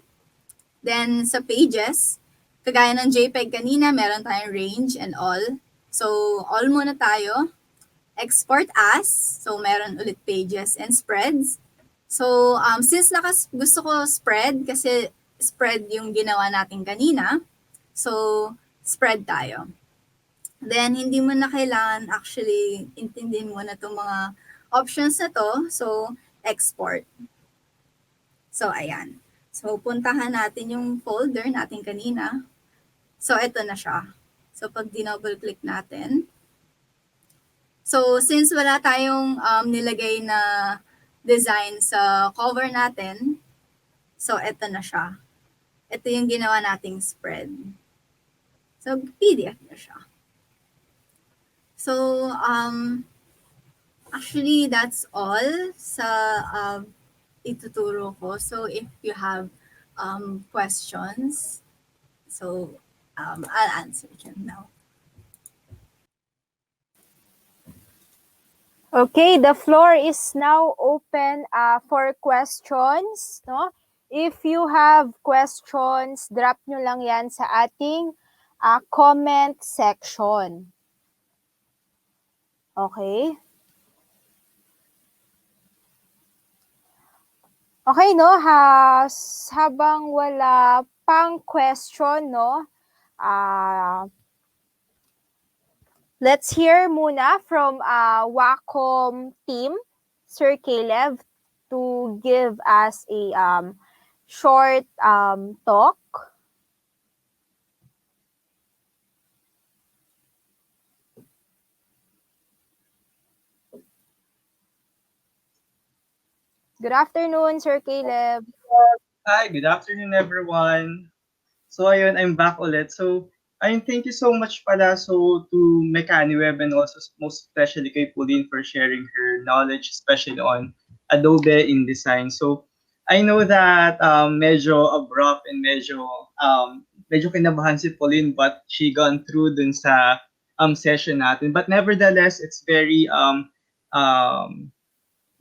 B: Then, sa pages, kagaya ng JPEG kanina, meron tayong range and all. So, all muna tayo. Export as. So, meron ulit pages and spreads. So, since gusto ko spread, kasi spread yung ginawa natin kanina, so, spread tayo. Then, hindi mo na kailangan actually intindihin mo na itong mga options na to. So, export. So, ayan. So, puntahan natin yung folder natin kanina. So, ito na siya. So, pag dinouble click natin. So, since wala tayong nilagay na design sa cover natin, so, ito na siya. Ito yung ginawa nating spread. So, PDF na siya. So, actually, that's all sa ituturo ko. So, if you have questions, so I'll answer them now.
A: Okay, the floor is now open for questions. No? If you have questions, drop nyo lang yan sa ating comment section. Okay? Okay, no? Habang wala pang question, no? Let's hear muna from Wacom team, Sir Caleb, to give us a short talk. Good afternoon, Sir Caleb.
C: Hi, good afternoon everyone. So ayun, I'm back ulit. So ayun, thank you so much pala to MechaniWeb and also most especially kay Pauline for sharing her knowledge, especially on Adobe InDesign. So I know that medyo abrupt and medyo kinabahan si Pauline but she gone through dun sa session natin. But nevertheless, it's very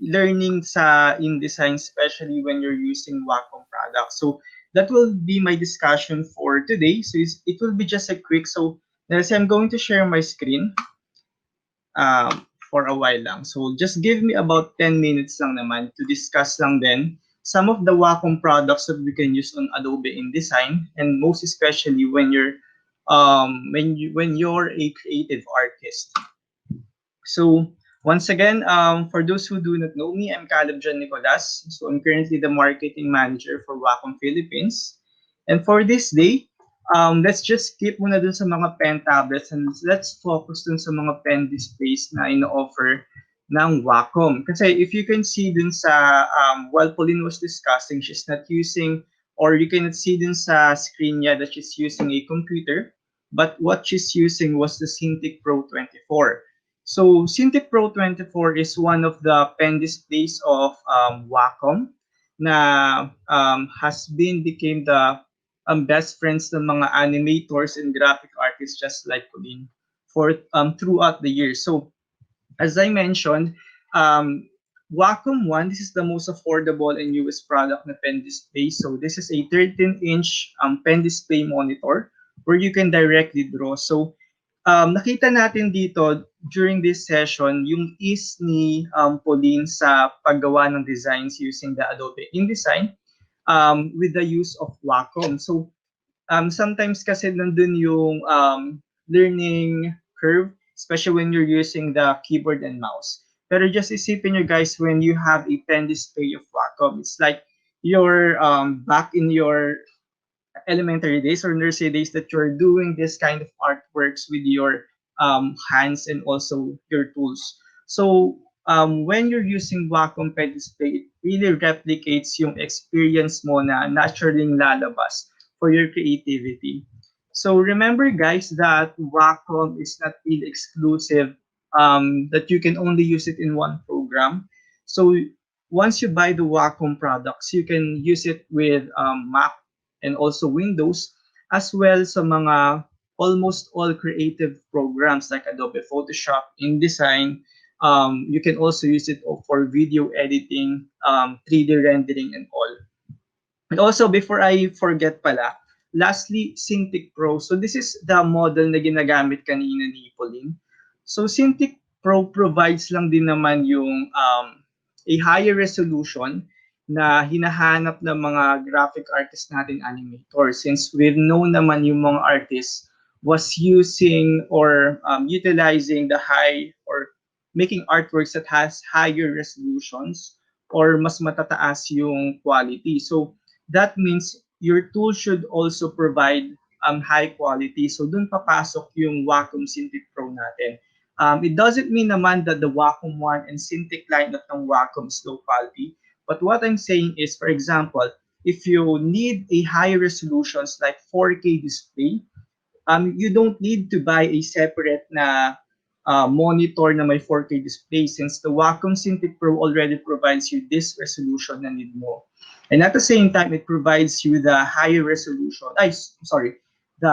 C: learning sa InDesign, especially when you're using Wacom products. So that will be my discussion for today. So it will be just a quick. So let's say I'm going to share my screen for a while lang. So just give me about 10 minutes lang naman to discuss lang then some of the Wacom products that we can use on Adobe InDesign, and most especially when you're a creative artist. So once again, for those who do not know me, I'm Caleb John Nicolas. So I'm currently the marketing manager for Wacom Philippines. And for this day, let's just skip muna dun sa mga pen tablets and let's focus dun sa mga pen displays na ino-offer ng Wacom. Kasi if you can see dun sa, while Pauline was discussing, she's not using, or you cannot see dun sa screen niya that she's using a computer, but what she's using was the Cintiq Pro 24. So Cintiq Pro 24 is one of the pen displays of Wacom na became the best friends ng mga animators and graphic artists just like Colleen for throughout the years. So as I mentioned, um, Wacom One, this is the most affordable and newest product na pen display. So this is a 13-inch pen display monitor where you can directly draw. So nakita natin dito during this session yung ease ni Pauline sa paggawa ng designs using the Adobe InDesign with the use of Wacom. So sometimes kasi nandun yung learning curve, especially when you're using the keyboard and mouse. Pero just isipin nyo guys, when you have a pen display of Wacom, it's like you're back in your elementary days or nursery days that you're doing this kind of artworks with your hands and also your tools. So when you're using Wacom Pen Display, it really replicates yung experience mo na naturally lalabas for your creativity. So remember guys that Wacom is not really exclusive, that you can only use it in one program. So once you buy the Wacom products, you can use it with Mac and also Windows, as well sa mga almost all creative programs like Adobe Photoshop, InDesign. You can also use it for video editing, 3D rendering, and all. And also, before I forget pala, lastly, Cintiq Pro. So this is the model na ginagamit kanina ni Pauline. So Cintiq Pro provides lang din naman yung a higher resolution na hinahanap ng mga graphic artist natin animator, since we've known naman yung mga artists was using or utilizing the high or making artworks that has higher resolutions or mas matataas yung quality. So that means your tool should also provide high quality. So dun papasok yung Wacom Cintiq Pro natin. It doesn't mean naman that the Wacom 1 and Cintiq lineup ng Wacom is low quality. But what I'm saying is, for example, if you need a high resolutions like 4K display, you don't need to buy a separate na monitor na may 4K display, since the Wacom Cintiq Pro already provides you this resolution na need mo. And at the same time, it provides you the higher resolution, the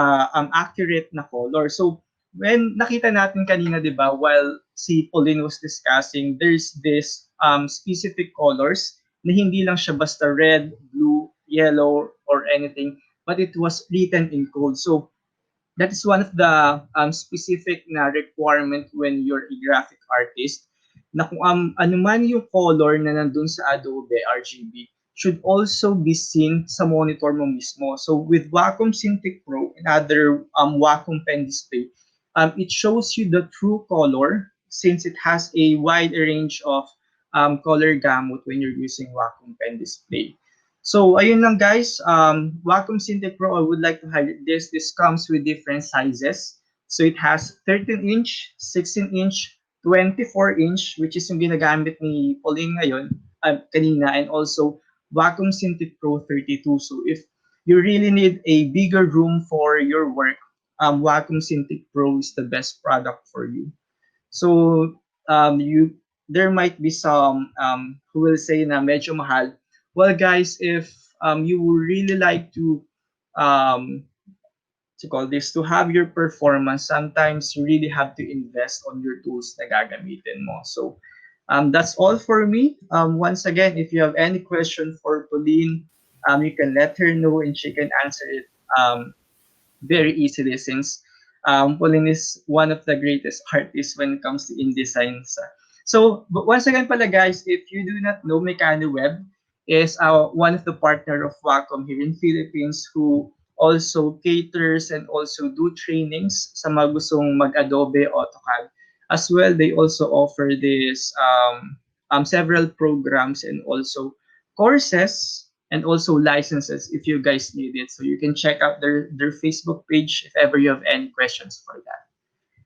C: accurate na color. So when nakita natin kanina, di ba, while si Pauline was discussing, there's this specific colors na hindi lang siya basta red, blue, yellow, or anything, but it was written in code. So that is one of the specific na requirement when you're a graphic artist, na kung ano man yung color na nandun sa Adobe RGB should also be seen sa monitor mo mismo. So with Wacom Cintiq Pro and other Wacom Pen Display, it shows you the true color since it has a wide range of color gamut when you're using Wacom Pen Display. So, ayun lang guys. Wacom Cintiq Pro, I would like to highlight this. This comes with different sizes. So, it has 13-inch, 16-inch, 24-inch, which is yung ginagamit ni Pauline ngayon, kanina, and also Wacom Cintiq Pro 32. So, if you really need a bigger room for your work, Wacom Cintiq Pro is the best product for you. So, you there might be some who will say na medyo mahal. Well, guys, if you would really like um, to call this, to have your performance, sometimes you really have to invest on your tools na gagamitin mo. So, that's all for me. Once again, if you have any question for Pauline, you can let her know and she can answer it very easily, since Pauline is one of the greatest artists when it comes to InDesign. So, but once again pala guys, if you do not know, MechaniWeb is one of the partner of Wacom here in Philippines, who also caters and also do trainings sa mga gustong mag-Adobe AutoCAD. As well, they also offer this several programs and also courses and also licenses if you guys need it. So you can check out their Facebook page if ever you have any questions for that.